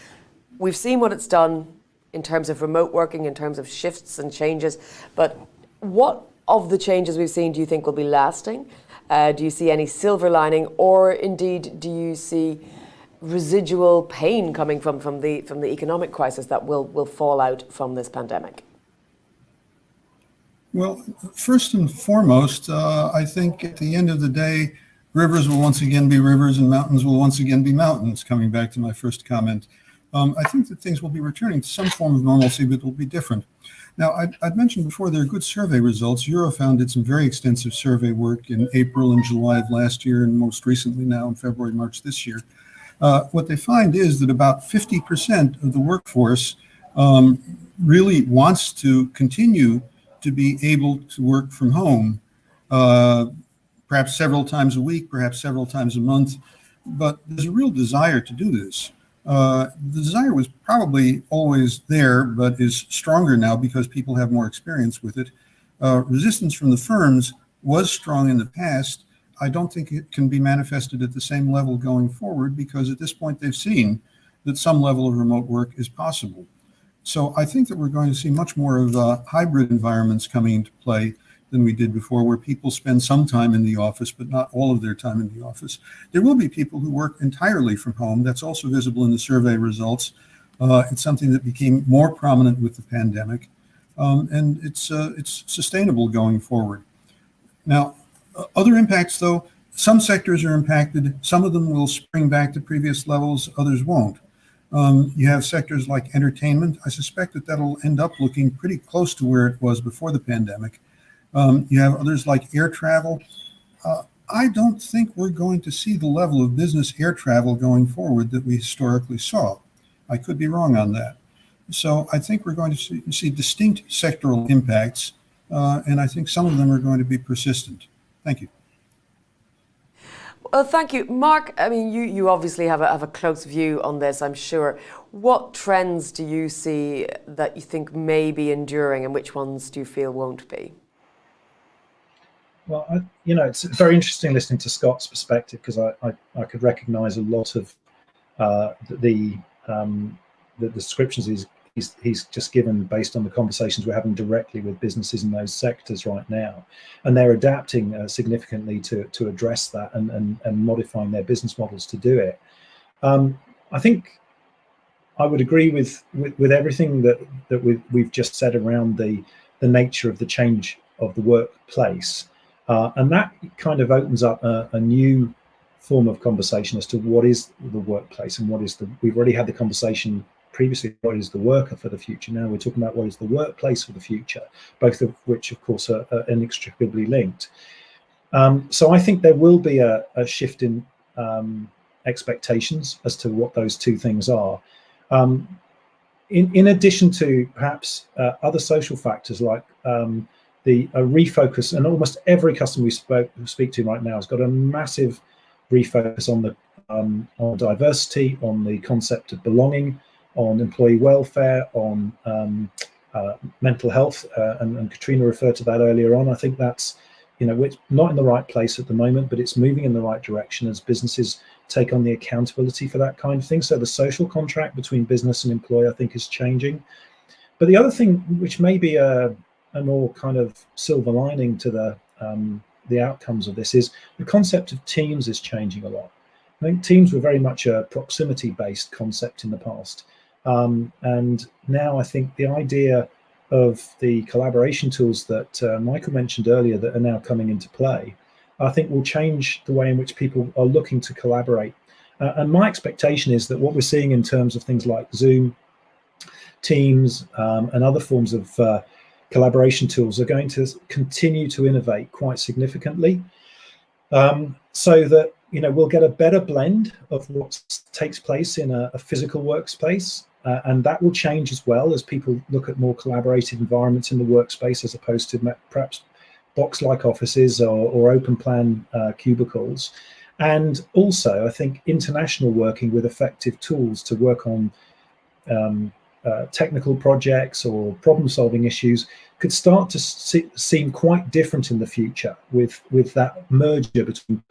We've seen what it's done in terms of remote working, in terms of shifts and changes. But what of the changes we've seen do you think will be lasting? Do you see any silver lining, or indeed do you see residual pain coming from the economic crisis that will fall out from this pandemic? Well, first and foremost, I think at the end of the day, rivers will once again be rivers and mountains will once again be mountains, coming back to my first comment. I think that things will be returning to some form of normalcy, but it will be different. Now, I'd mentioned before, there are good survey results. Eurofound did some very extensive survey work in April and July of last year, and most recently now in February, March this year. What they find is that about 50% of the workforce really wants to continue to be able to work from home, perhaps several times a week, perhaps several times a month. But there's a real desire to do this. The desire was probably always there, but is stronger now because people have more experience with it. Resistance from the firms was strong in the past. I don't think it can be manifested at the same level going forward, because at this point they've seen that some level of remote work is possible. So I think that we're going to see much more of hybrid environments coming into play than we did before, where people spend some time in the office, but not all of their time in the office. There will be people who work entirely from home. That's also visible in the survey results. It's something that became more prominent with the pandemic, and it's sustainable going forward. Now, other impacts, though, some sectors are impacted. Some of them will spring back to previous levels, others won't. You have sectors like entertainment. I suspect that that'll end up looking pretty close to where it was before the pandemic. You have others like air travel. I don't think we're going to see the level of business air travel going forward that we historically saw. I could be wrong on that. So I think we're going to see distinct sectoral impacts, and I think some of them are going to be persistent. Thank you. Well, thank you. Mark, I mean, you obviously have a close view on this, I'm sure. What trends do you see that you think may be enduring, and which ones do you feel won't be? Well, it's very interesting listening to Scott's perspective, because I could recognise a lot of the descriptions he's just given based on the conversations we're having directly with businesses in those sectors right now, and they're adapting significantly to address that and modifying their business models to do it. I think I would agree with everything that we've just said around the nature of the change of the workplace. And that kind of opens up a new form of conversation as to what is the workplace and we've already had the conversation previously, what is the worker for the future. Now we're talking about what is the workplace for the future, both of which, of course, are inextricably linked. So I think there will be a shift in expectations as to what those two things are. In addition to perhaps other social factors like a refocus, and almost every customer we speak to right now has got a massive refocus on diversity, on the concept of belonging, on employee welfare, on mental health, and Katrina referred to that earlier on. I think that's, it's not in the right place at the moment, but it's moving in the right direction as businesses take on the accountability for that kind of thing. So the social contract between business and employee, I think, is changing. But the other thing, which may be a more kind of silver lining to the outcomes of this, is the concept of teams is changing a lot. I think teams were very much a proximity-based concept in the past. And now I think the idea of the collaboration tools that Michael mentioned earlier that are now coming into play, I think will change the way in which people are looking to collaborate. And my expectation is that what we're seeing in terms of things like Zoom, Teams, and other forms of collaboration tools are going to continue to innovate quite significantly, so that we'll get a better blend of what takes place in a physical workspace And that will change as well as people look at more collaborative environments in the workspace as opposed to perhaps box-like offices or open plan cubicles. And also, I think international working with effective tools to work on technical projects or problem-solving issues could start to seem quite different in the future with that merger between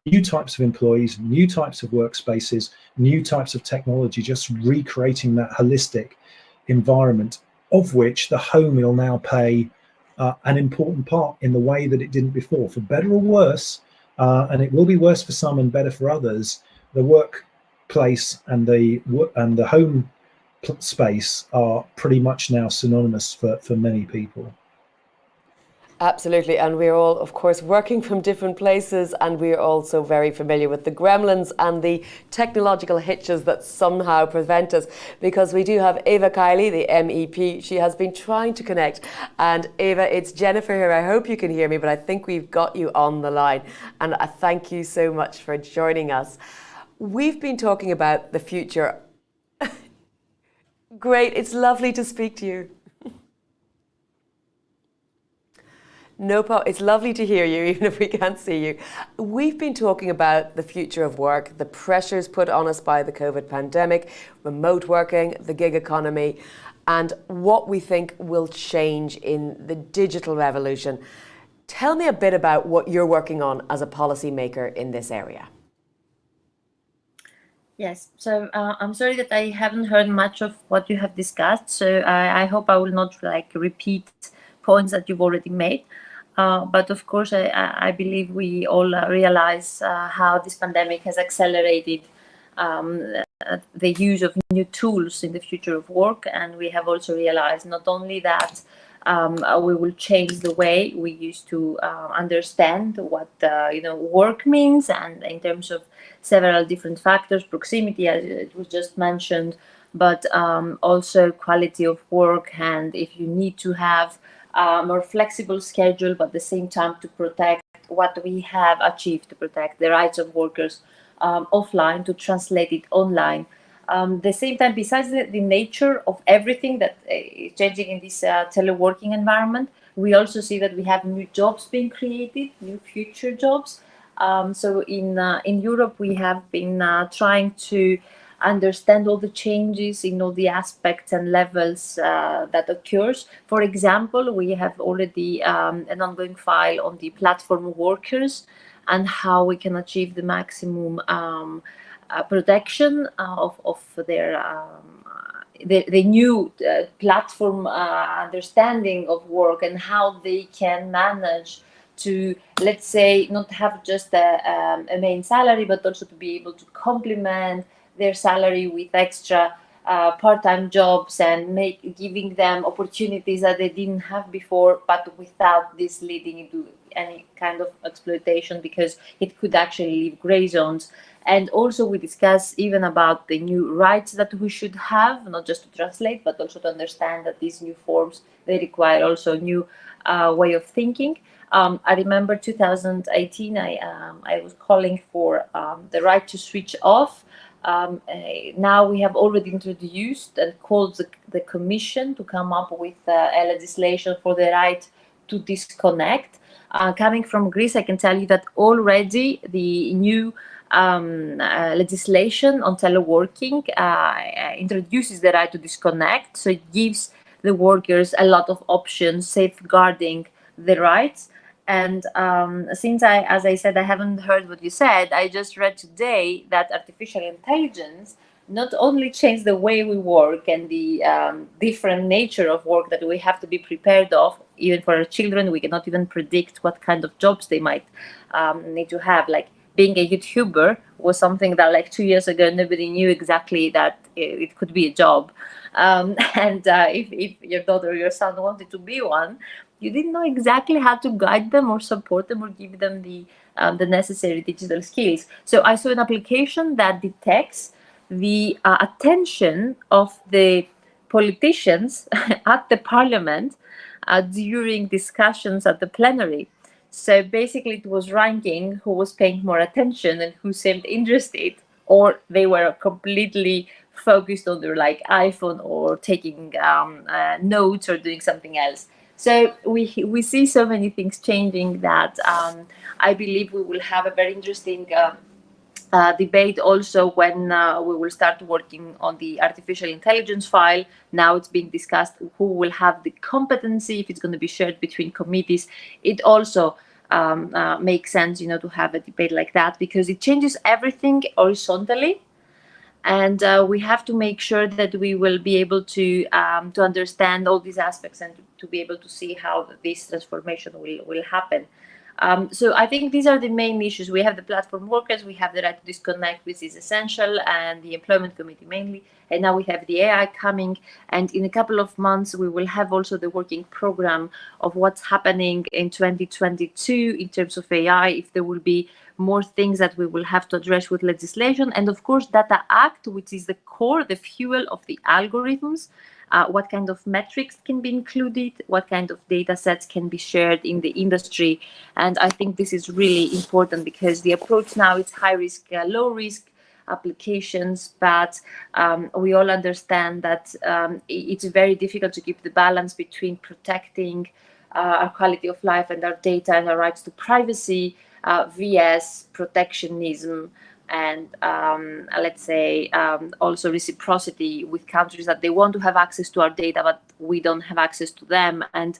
new types of employees, new types of workspaces, new types of technology, just recreating that holistic environment, of which the home will now play an important part in the way that it didn't before, for better or worse. And it will be worse for some and better for others. The workplace and the home space are pretty much now synonymous for many people. Absolutely, and we're all, of course, working from different places, and we're also very familiar with the gremlins and the technological hitches that somehow prevent us, because we do have Eva Kiley, the MEP. She has been trying to connect, and Eva, it's Jennifer here. I hope you can hear me, but I think we've got you on the line, and I thank you so much for joining us. We've been talking about the future. Great, it's lovely to speak to you. No problem. It's lovely to hear you, even if we can't see you. We've been talking about the future of work, the pressures put on us by the COVID pandemic, remote working, the gig economy, and what we think will change in the digital revolution. Tell me a bit about what you're working on as a policymaker in this area. Yes, so I'm sorry that I haven't heard much of what you have discussed, so I hope I will not repeat points that you've already made. But of course, I believe we all realize how this pandemic has accelerated the use of new tools in the future of work, and we have also realized not only that we will change the way we used to understand what work means, and in terms of several different factors, proximity, as it was just mentioned, but also quality of work, and if you need to have a more flexible schedule, but at the same time to protect what we have achieved, to protect the rights of workers offline, to translate it online. The same time, besides the nature of everything that is changing in this teleworking environment, we also see that we have new jobs being created, new future jobs. So in Europe, we have been trying to understand all the changes in all the aspects and levels that occurs. For example, we have already an ongoing file on the platform workers and how we can achieve the maximum protection of their the new platform understanding of work, and how they can manage to, let's say, not have just a main salary, but also to be able to complement their salary with extra part-time jobs and giving them opportunities that they didn't have before, but without this leading into any kind of exploitation, because it could actually leave gray zones. And also we discuss even about the new rights that we should have, not just to translate, but also to understand that these new forms, they require also a new way of thinking. I remember 2018, I was calling for the right to switch off. Now we have already introduced and called the Commission to come up with a legislation for the right to disconnect. Coming from Greece, I can tell you that already the new legislation on teleworking introduces the right to disconnect. So it gives the workers a lot of options, safeguarding the rights. And since as I said, I haven't heard what you said, I just read today that artificial intelligence not only changed the way we work and the different nature of work that we have to be prepared of, even for our children, we cannot even predict what kind of jobs they might need to have. Like being a YouTuber was something that like 2 years ago, nobody knew exactly that it could be a job. And if your daughter or your son wanted to be one, you didn't know exactly how to guide them or support them or give them the necessary digital skills. So I saw an application that detects the attention of the politicians at the parliament during discussions at the plenary. So basically it was ranking who was paying more attention and who seemed interested, or they were completely focused on their like iPhone or taking notes or doing something else. So we see so many things changing that I believe we will have a very interesting debate also when we will start working on the artificial intelligence file. Now it's being discussed who will have the competency, if it's going to be shared between committees. It also makes sense, to have a debate like that, because it changes everything horizontally. And we have to make sure that we will be able to understand all these aspects and to be able to see how this transformation will happen. So I think these are the main issues. We have the platform workers, we have the right to disconnect, which is essential, and the employment committee mainly. And now we have the AI coming. And in a couple of months, we will have also the working program of what's happening in 2022 in terms of AI, if there will be more things that we will have to address with legislation. And of course, Data Act, which is the core, the fuel of the algorithms. What kind of metrics can be included, what kind of data sets can be shared in the industry. And I think this is really important, because the approach now is high risk, low risk applications, but we all understand that it's very difficult to keep the balance between protecting our quality of life and our data and our rights to privacy vs protectionism and let's say also reciprocity with countries that they want to have access to our data, but we don't have access to them. And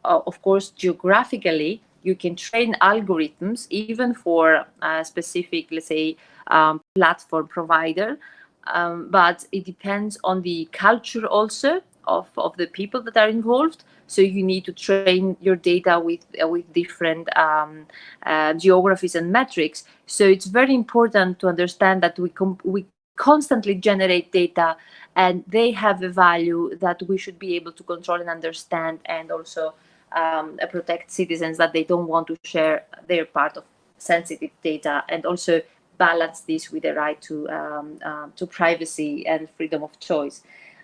of course, geographically, you can train algorithms even for a specific, let's say, platform provider, but it depends on the culture also of the people that are involved. So you need to train your data with different geographies and metrics. So it's very important to understand that we constantly generate data, and they have a value that we should be able to control and understand, and also protect citizens that they don't want to share their part of sensitive data, and also balance this with the right to privacy and freedom of choice.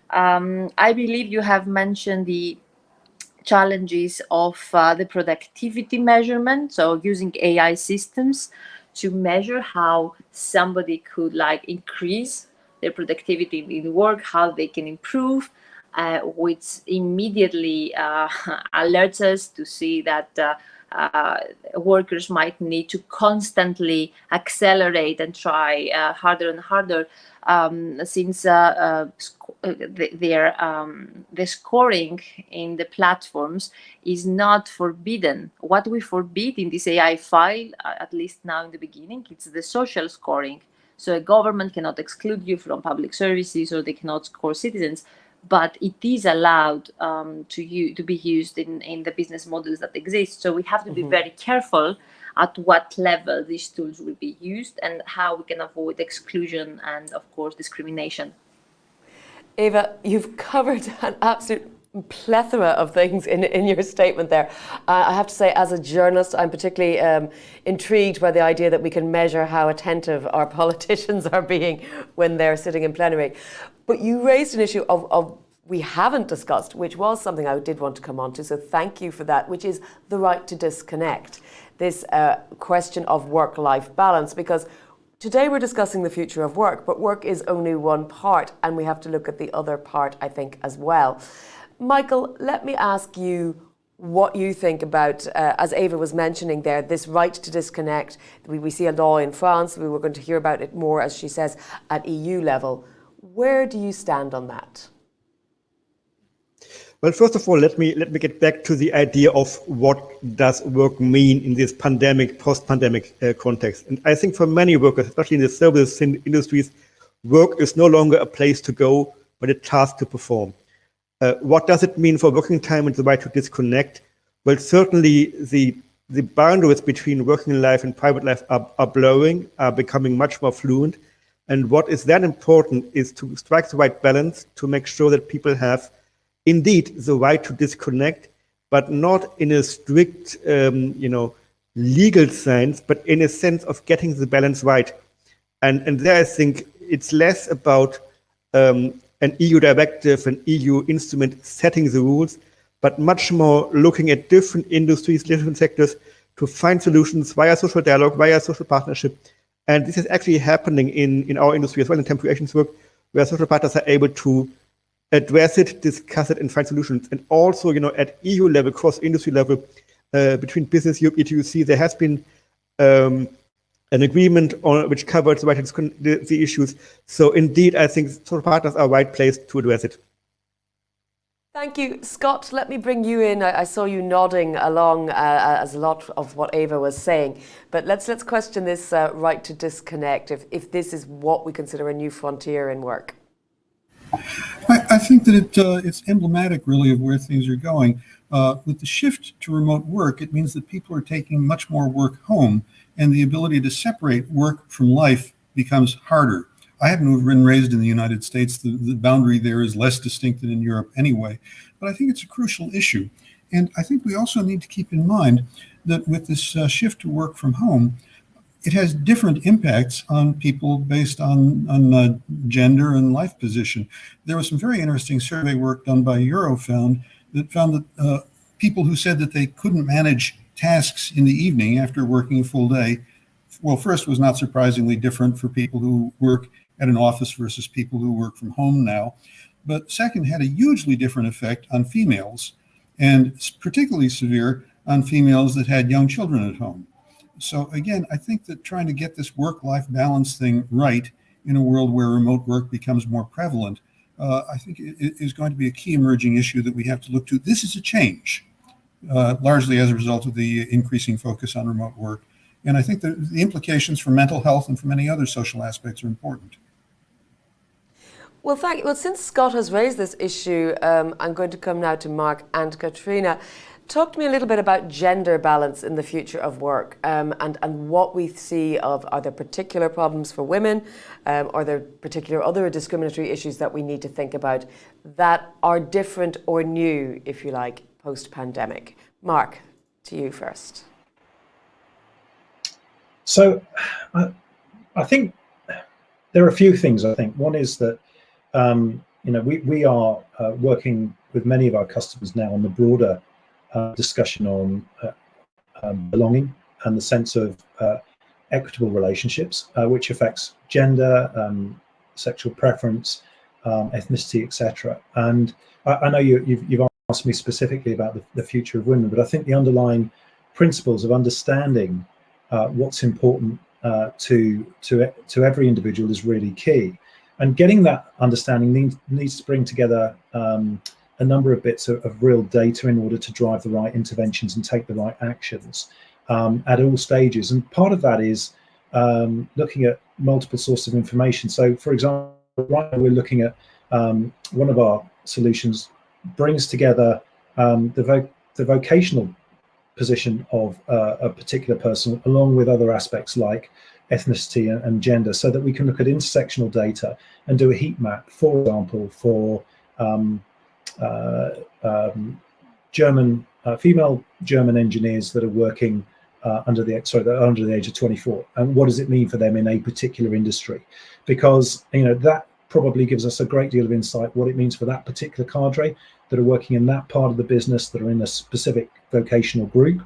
I believe you have mentioned the challenges of the productivity measurement, so using AI systems to measure how somebody could increase their productivity in work, how they can improve, which immediately alerts us to see that workers might need to constantly accelerate and try harder and harder, since the scoring in the platforms is not forbidden. What we forbid in this AI file, at least now in the beginning, it's the social scoring. So a government cannot exclude you from public services, or they cannot score citizens, but it is allowed to be used in the business models that exist. So we have to be very careful at what level these tools will be used and how we can avoid exclusion and, of course, discrimination. Eva, you've covered an absolute plethora of things in your statement there. I have to say, as a journalist, I'm particularly intrigued by the idea that we can measure how attentive our politicians are being when they're sitting in plenary. But you raised an issue of we haven't discussed, which was something I did want to come on to, so thank you for that, which is the right to disconnect. This question of work-life balance, because today we're discussing the future of work, but work is only one part, and we have to look at the other part, I think, as well. Michael, let me ask you what you think about, as Eva was mentioning there, this right to disconnect. We see a law in France. We were going to hear about it more, as she says, at EU level. Where do you stand on that? Well, first of all, let me get back to the idea of what does work mean in this pandemic, post-pandemic context. And I think for many workers, especially in the service industries, work is no longer a place to go, but a task to perform. What does it mean for working time and the right to disconnect? Well, certainly the boundaries between working life and private life are blurring, are becoming much more fluent. And what is then important is to strike the right balance to make sure that people have indeed the right to disconnect, but not in a strict, legal sense, but in a sense of getting the balance right. And there I think it's less about an EU directive, an EU instrument setting the rules, but much more looking at different industries, different sectors to find solutions via social dialogue, via social partnership. And this is actually happening in our industry as well, in temporary agents work, where social partners are able to address it, discuss it, and find solutions. And also, at EU level, cross-industry level, between Business Europe, ETUC, there has been an agreement on which covers the issues. So indeed, I think social partners are right placed to address it. Thank you. Scott, let me bring you in. I saw you nodding along as a lot of what Eva was saying. But let's question this right to disconnect, if this is what we consider a new frontier in work. I think that it's emblematic, really, of where things are going. With the shift to remote work, it means that people are taking much more work home, and the ability to separate work from life becomes harder. I happen to have been raised in the United States. The boundary there is less distinct than in Europe anyway, but I think it's a crucial issue. And I think we also need to keep in mind that with this shift to work from home, it has different impacts on people based on gender and life position. There was some very interesting survey work done by Eurofound that found that people who said that they couldn't manage tasks in the evening after working a full day, well, first was not surprisingly different for people who work at an office versus people who work from home now. But second, had a hugely different effect on females, and particularly severe on females that had young children at home. So again, I think that trying to get this work-life balance thing right in a world where remote work becomes more prevalent, I think it is going to be a key emerging issue that we have to look to. This is a change, largely as a result of the increasing focus on remote work. And I think that the implications for mental health and for many other social aspects are important. Well, thank you. Well, since Scott has raised this issue, I'm going to come now to Mark and Katrina. Talk to me a little bit about gender balance in the future of work, and what we see are there particular problems for women, are there particular other discriminatory issues that we need to think about that are different or new, if you like, post-pandemic? Mark, to you first. So I think there are a few things. I think one is that we are working with many of our customers now on the broader discussion on belonging and the sense of equitable relationships, which affects gender, sexual preference, ethnicity, etc. And I know you've asked me specifically about the future of women, but I think the underlying principles of understanding what's important to every individual is really key. And getting that understanding needs to bring together a number of bits of real data in order to drive the right interventions and take the right actions at all stages. And part of that is looking at multiple sources of information. So, for example, right now we're looking at one of our solutions brings together the vocational position of a particular person along with other aspects like ethnicity and gender, so that we can look at intersectional data and do a heat map, for example, for female German engineers that are working under the age of 24, and what does it mean for them in a particular industry? Because that probably gives us a great deal of insight what it means for that particular cadre that are working in that part of the business, that are in a specific vocational group,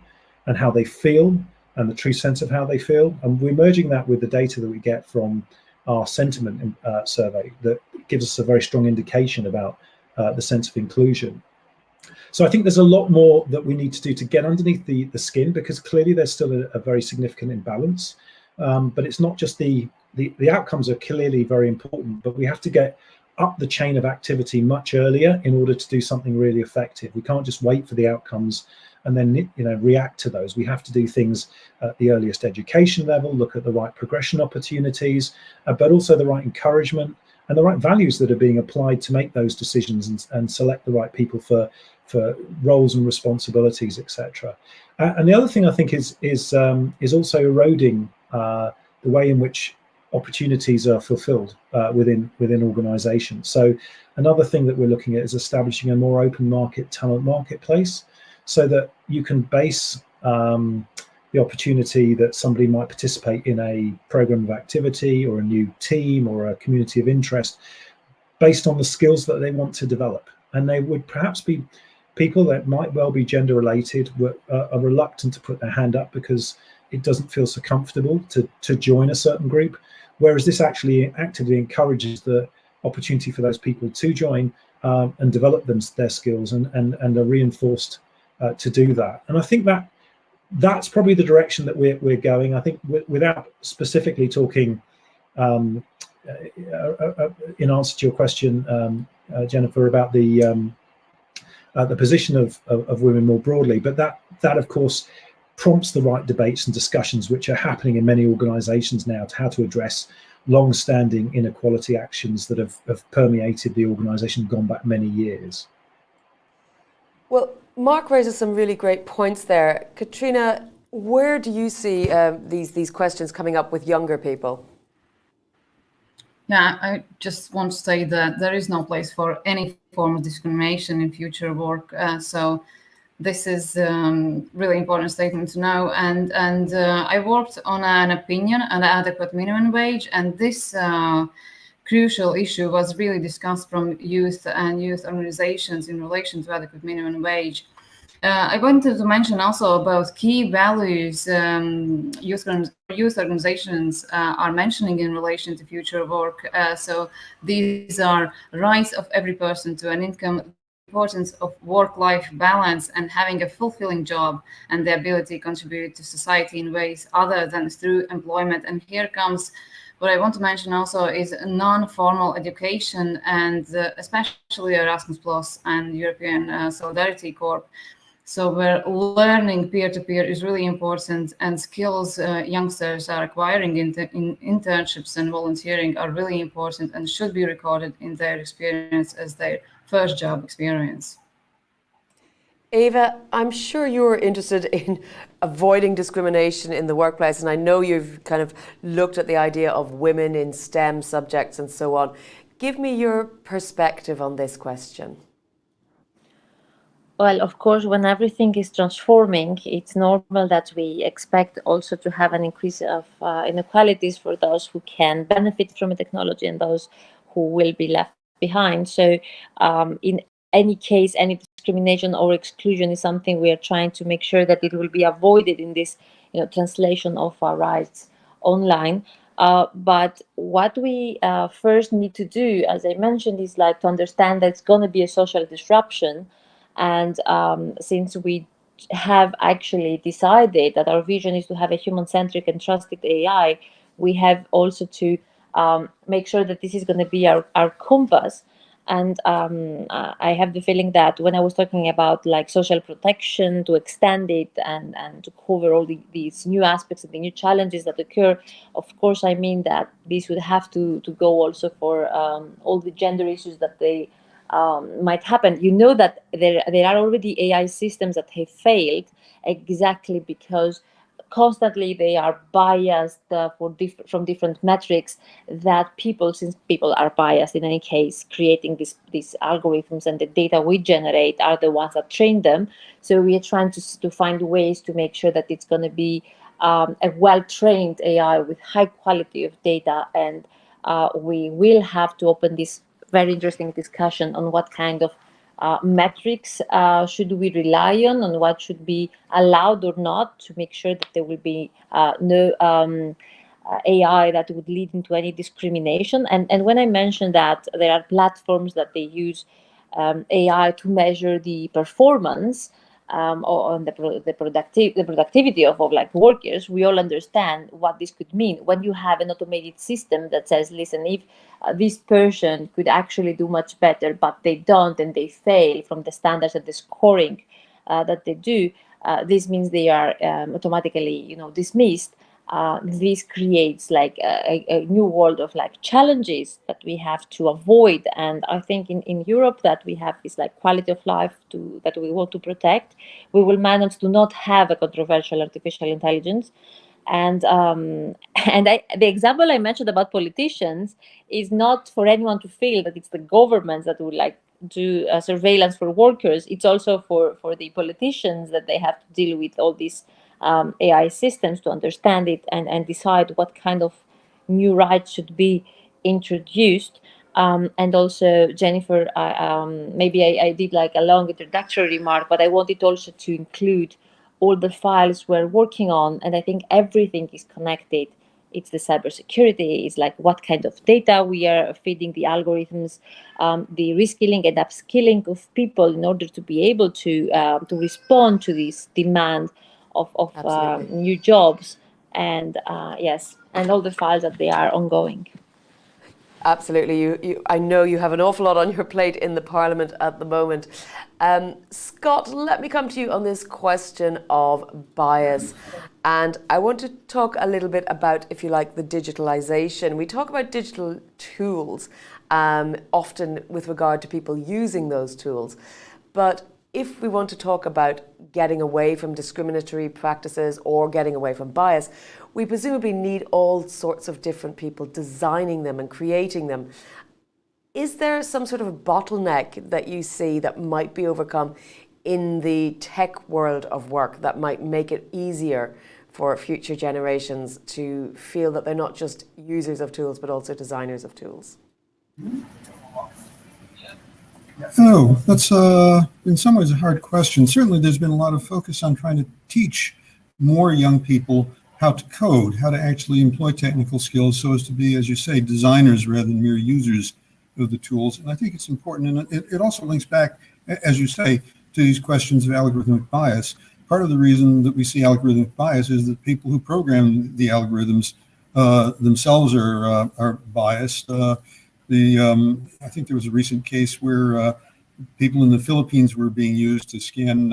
and how they feel, and the true sense of how they feel. And we're merging that with the data that we get from our sentiment survey that gives us a very strong indication about the sense of inclusion. So I think there's a lot more that we need to do to get underneath the skin, because clearly there's still a very significant imbalance. But it's not just the outcomes are clearly very important, but we have to get up the chain of activity much earlier in order to do something really effective. We can't just wait for the outcomes and then react to those. We have to do things at the earliest education level, look at the right progression opportunities, but also the right encouragement and the right values that are being applied to make those decisions and select the right people for roles and responsibilities, etc. And the other thing I think is also eroding the way in which opportunities are fulfilled within organizations. So another thing that we're looking at is establishing a more open market talent marketplace, so that you can base the opportunity that somebody might participate in a program of activity or a new team or a community of interest based on the skills that they want to develop. And they would perhaps be people that might well be gender related, are reluctant to put their hand up because it doesn't feel so comfortable to join a certain group. Whereas this actually actively encourages the opportunity for those people to join and develop their skills and are reinforced to do that. And I think that's probably the direction that we're going. I think without specifically talking in answer to your question, Jennifer, about the position of women more broadly, but that of course prompts the right debates and discussions which are happening in many organizations now to how to address long-standing inequality actions that have permeated the organization, gone back many years. Well, Mark raises some really great points there. Katrina, where do you see these questions coming up with younger people? Yeah, I just want to say that there is no place for any form of discrimination in future work. So this is really important statement to know. And I worked on an opinion on adequate minimum wage, and this crucial issue was really discussed from youth and youth organizations in relation to adequate minimum wage. I wanted to mention also about key values youth organizations are mentioning in relation to future work. So these are rights of every person to an income, importance of work-life balance and having a fulfilling job, and the ability to contribute to society in ways other than through employment. And here comes what I want to mention also is non-formal education, and especially Erasmus Plus and European Solidarity Corps. So where learning peer-to-peer is really important, and skills youngsters are acquiring in internships and volunteering are really important and should be recorded in their experience as their first job experience. Eva, I'm sure you're interested in avoiding discrimination in the workplace, and I know you've kind of looked at the idea of women in STEM subjects and so on. Give me your perspective on this question. Well, of course, when everything is transforming, it's normal that we expect also to have an increase of inequalities for those who can benefit from the technology and those who will be left behind. So in any case, any discrimination or exclusion is something we are trying to make sure that it will be avoided in this translation of our rights online. But what we first need to do, as I mentioned, is like to understand that it's going to be a social disruption. And since we have actually decided that our vision is to have a human-centric and trusted AI, we have also to make sure that this is going to be our compass. And I have the feeling that when I was talking about like social protection, to extend it and to cover all these new aspects and the new challenges that occur, of course, I mean that this would have to go also for all the gender issues that they might happen. You know that there are already AI systems that have failed exactly because constantly they are biased from different metrics that since people are biased in any case, creating these algorithms, and the data we generate are the ones that train them. So we are trying to find ways to make sure that it's going to be a well-trained AI with high quality of data, and we will have to open this very interesting discussion on what kind of metrics should we rely on what should be allowed or not, to make sure that there will be no AI that would lead into any discrimination. And when I mentioned that there are platforms that they use AI to measure the performance or on the productivity of like workers, we all understand what this could mean. When you have an automated system that says, listen, if this person could actually do much better, but they don't, and they fail from the standards and the scoring that they do, this means they are automatically, dismissed. This creates like a new world of like challenges that we have to avoid. And I think in Europe that we have this like quality of life that we want to protect. We will manage to not have a controversial artificial intelligence. And the example I mentioned about politicians is not for anyone to feel that it's the governments that would like do surveillance for workers. It's also for the politicians that they have to deal with all these AI systems to understand it and decide what kind of new rights should be introduced. And also, Jennifer, maybe I did like a long introductory remark, but I wanted also to include all the files we're working on, and I think everything is connected it's the cybersecurity, it's like what kind of data we are feeding the algorithms, the reskilling and upskilling of people in order to be able to respond to this demand of new jobs, and yes, and all the files that they are ongoing. Absolutely. I know you have an awful lot on your plate in the Parliament at the moment. Scott, let me come to you on this question of bias. And I want to talk a little bit about, if you like, the digitalisation. We talk about digital tools, often with regard to people using those tools. But if we want to talk about getting away from discriminatory practices or getting away from bias, we presumably need all sorts of different people designing them and creating them. Is there some sort of a bottleneck that you see that might be overcome in the tech world of work that might make it easier for future generations to feel that they're not just users of tools, but also designers of tools? Oh, that's in some ways a hard question. Certainly there's been a lot of focus on trying to teach more young people how to code, how to actually employ technical skills so as to be, as you say, designers rather than mere users of the tools. And I think it's important, and it also links back, as you say, to these questions of algorithmic bias. Part of the reason that we see algorithmic bias is that people who program the algorithms themselves are biased. I think there was a recent case where people in the Philippines were being used to scan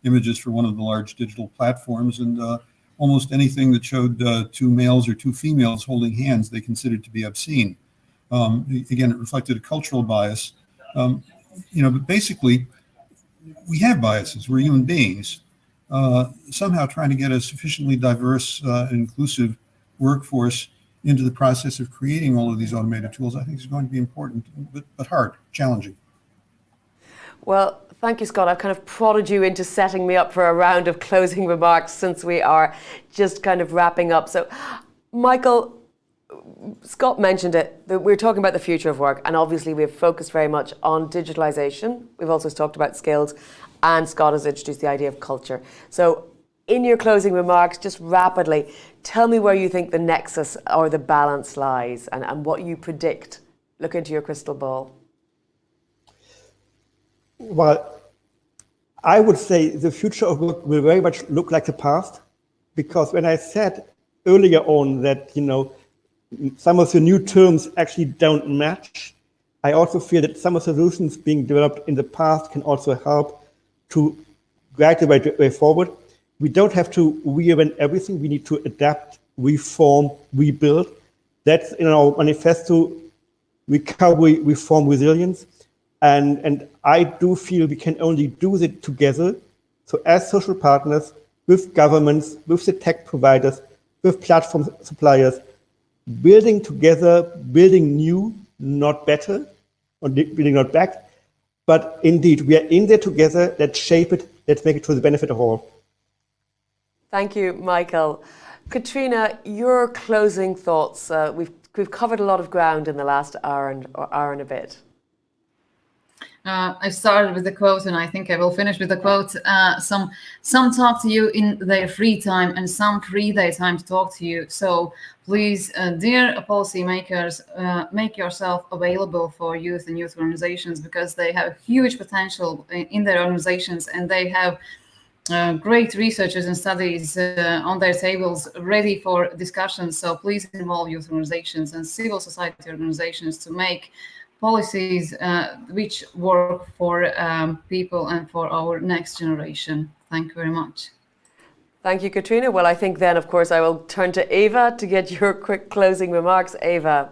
images for one of the large digital platforms, and almost anything that showed two males or two females holding hands, they considered to be obscene. Again, it reflected a cultural bias. But basically, we have biases. We're human beings. Somehow trying to get a sufficiently diverse and inclusive workforce into the process of creating all of these automated tools, I think is going to be important, but hard, challenging. Well, thank you, Scott. I've kind of prodded you into setting me up for a round of closing remarks since we are just kind of wrapping up. So, Michael, Scott mentioned it, that we're talking about the future of work, and obviously we've focused very much on digitalisation. We've also talked about skills, and Scott has introduced the idea of culture. So, in your closing remarks, just rapidly, tell me where you think the nexus or the balance lies and what you predict. Look into your crystal ball. Well, I would say the future of work will very much look like the past, because when I said earlier on that, some of the new terms actually don't match, I also feel that some of the solutions being developed in the past can also help to guide the way forward. We don't have to reinvent everything. We need to adapt, reform, rebuild. That's in our manifesto, recovery, reform, resilience. And I do feel we can only do that together. So as social partners, with governments, with the tech providers, with platform suppliers, building together, building new, not better, or building not back. But indeed, we are in there together. Let's shape it. Let's make it for the benefit of all. Thank you, Michael. Katrina, your closing thoughts. We've covered a lot of ground in the last hour and a bit. I started with the quote, and I think I will finish with the quote. Some talk to you in their free time, and some free their time to talk to you. So please, dear policymakers, make yourself available for youth and youth organizations, because they have huge potential in their organizations, and they have great researchers and studies on their tables ready for discussion. So please involve youth organizations and civil society organizations to make policies which work for people and for our next generation. Thank you very much. Thank you, Katrina. Well, I think then, of course, I will turn to Eva to get your quick closing remarks. Eva.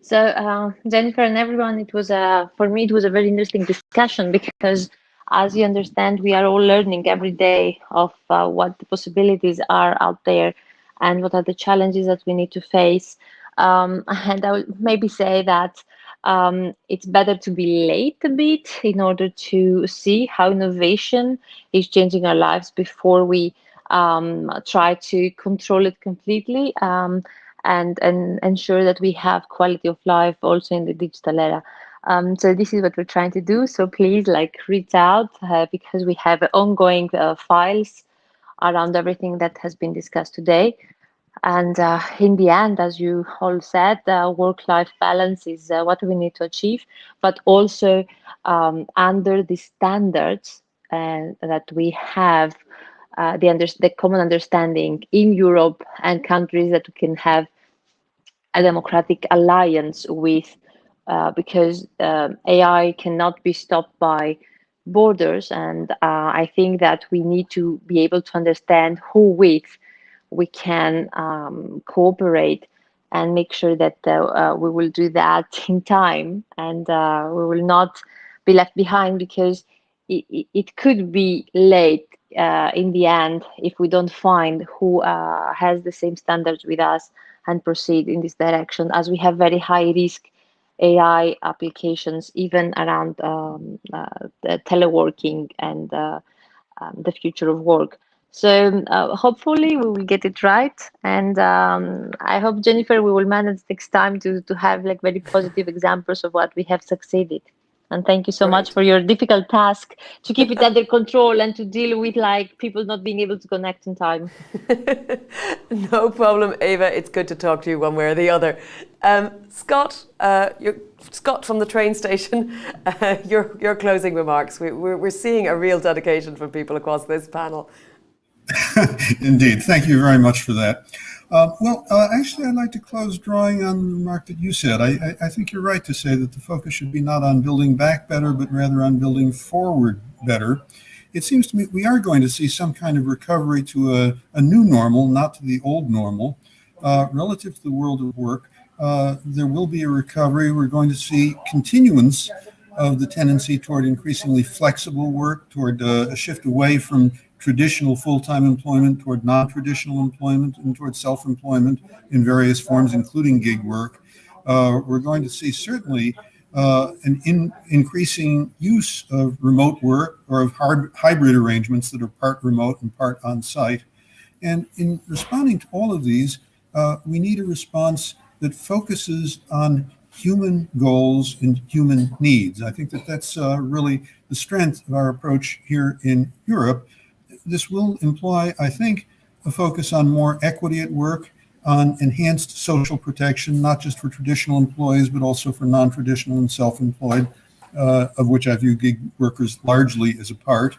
So, Jennifer and everyone, it was for me, it was a very interesting discussion, because as you understand, we are all learning every day of what the possibilities are out there and what are the challenges that we need to face. And I would maybe say that it's better to be late a bit in order to see how innovation is changing our lives before we try to control it completely, and ensure that we have quality of life also in the digital era. So this is what we're trying to do. So please, reach out, because we have ongoing files around everything that has been discussed today. And in the end, as you all said, work-life balance is what we need to achieve, but also under the standards that we have, the common understanding in Europe and countries that we can have a democratic alliance with, because AI cannot be stopped by borders. And I think that we need to be able to understand who with we can cooperate and make sure that we will do that in time, and we will not be left behind, because it could be late in the end if we don't find who has the same standards with us and proceed in this direction, as we have very high risk AI applications, even around the teleworking and the future of work. So hopefully we will get it right, and I hope, Jennifer, we will manage next time to have like very positive examples of what we have succeeded. And thank you so much for your difficult task to keep it under control and to deal with like people not being able to connect in time. No problem, Eva. It's good to talk to you one way or the other. Scott, Scott from the train station, your closing remarks. We're seeing a real dedication from people across this panel. Indeed. Thank you very much for that. Actually, I'd like to close drawing on the remark that you said. I think you're right to say that the focus should be not on building back better, but rather on building forward better. It seems to me we are going to see some kind of recovery to a new normal, not to the old normal. Relative to the world of work, there will be a recovery. We're going to see continuance of the tendency toward increasingly flexible work, toward a shift away from traditional full-time employment toward non-traditional employment and toward self-employment in various forms, including gig work. We're going to see certainly an increasing use of remote work or of hybrid arrangements that are part remote and part on-site. And in responding to all of these, we need a response that focuses on human goals and human needs. I think that that's really the strength of our approach here in Europe. This will imply, I think, a focus on more equity at work, on enhanced social protection, not just for traditional employees, but also for non-traditional and self-employed, of which I view gig workers largely as a part.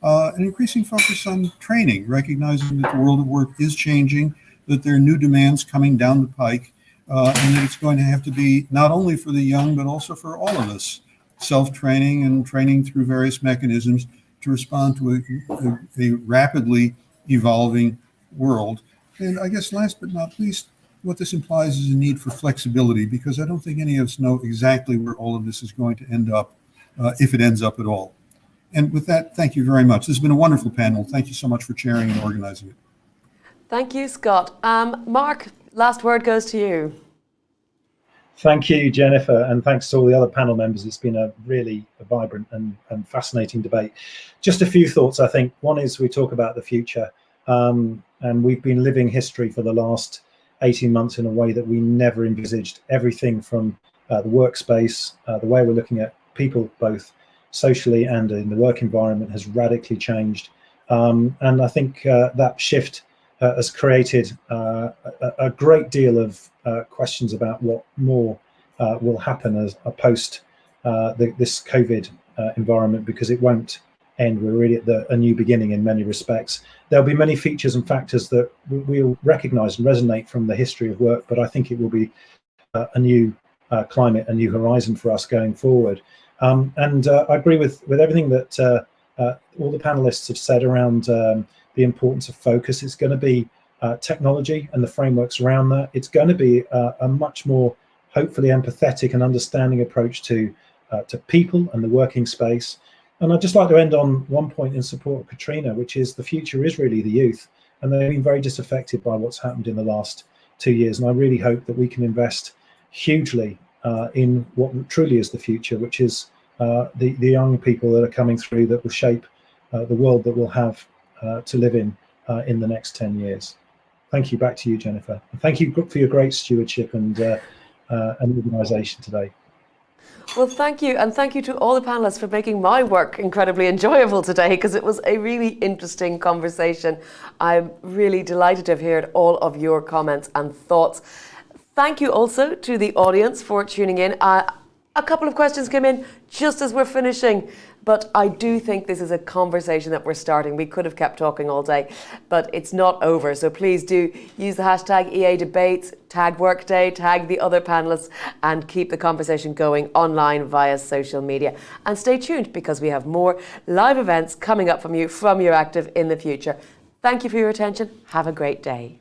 An increasing focus on training, recognizing that the world of work is changing, that there are new demands coming down the pike, and that it's going to have to be not only for the young, but also for all of us, self-training and training through various mechanisms to respond to a rapidly evolving world. And I guess last but not least, what this implies is a need for flexibility, because I don't think any of us know exactly where all of this is going to end up, if it ends up at all. And with that, thank you very much. This has been a wonderful panel. Thank you so much for chairing and organizing it. Thank you, Scott. Mark, last word goes to you. Thank you, Jennifer, and thanks to all the other panel members. It's been a really vibrant and fascinating debate. Just a few thoughts, I think. One is we talk about the future, and we've been living history for the last 18 months in a way that we never envisaged. Everything from the workspace, the way we're looking at people, both socially and in the work environment, has radically changed. And I think that shift has created a great deal of questions about what more will happen as a post this COVID environment, because it won't end. We're really at a new beginning in many respects. There'll be many features and factors that we'll recognize and resonate from the history of work, but I think it will be a new climate, a new horizon for us going forward. And I agree with everything that all the panelists have said around the importance of focus. It's going to be technology and the frameworks around that. It's going to be a much more, hopefully, empathetic and understanding approach to people and the working space. And I'd just like to end on one point in support of Katrina, which is the future is really the youth, and they've been very disaffected by what's happened in the last 2 years. And I really hope that we can invest hugely in what truly is the future, which is the young people that are coming through that will shape the world that we'll have to live in the next 10 years. Thank you. Back to you, Jennifer. And thank you for your great stewardship and organisation today. Well, thank you. And thank you to all the panelists for making my work incredibly enjoyable today, because it was a really interesting conversation. I'm really delighted to have heard all of your comments and thoughts. Thank you also to the audience for tuning in. A couple of questions came in just as we're finishing, but I do think this is a conversation that we're starting. We could have kept talking all day, but it's not over. So please do use the hashtag EA Debates, tag Workday, tag the other panelists, and keep the conversation going online via social media. And stay tuned, because we have more live events coming up from Euractiv in the future. Thank you for your attention. Have a great day.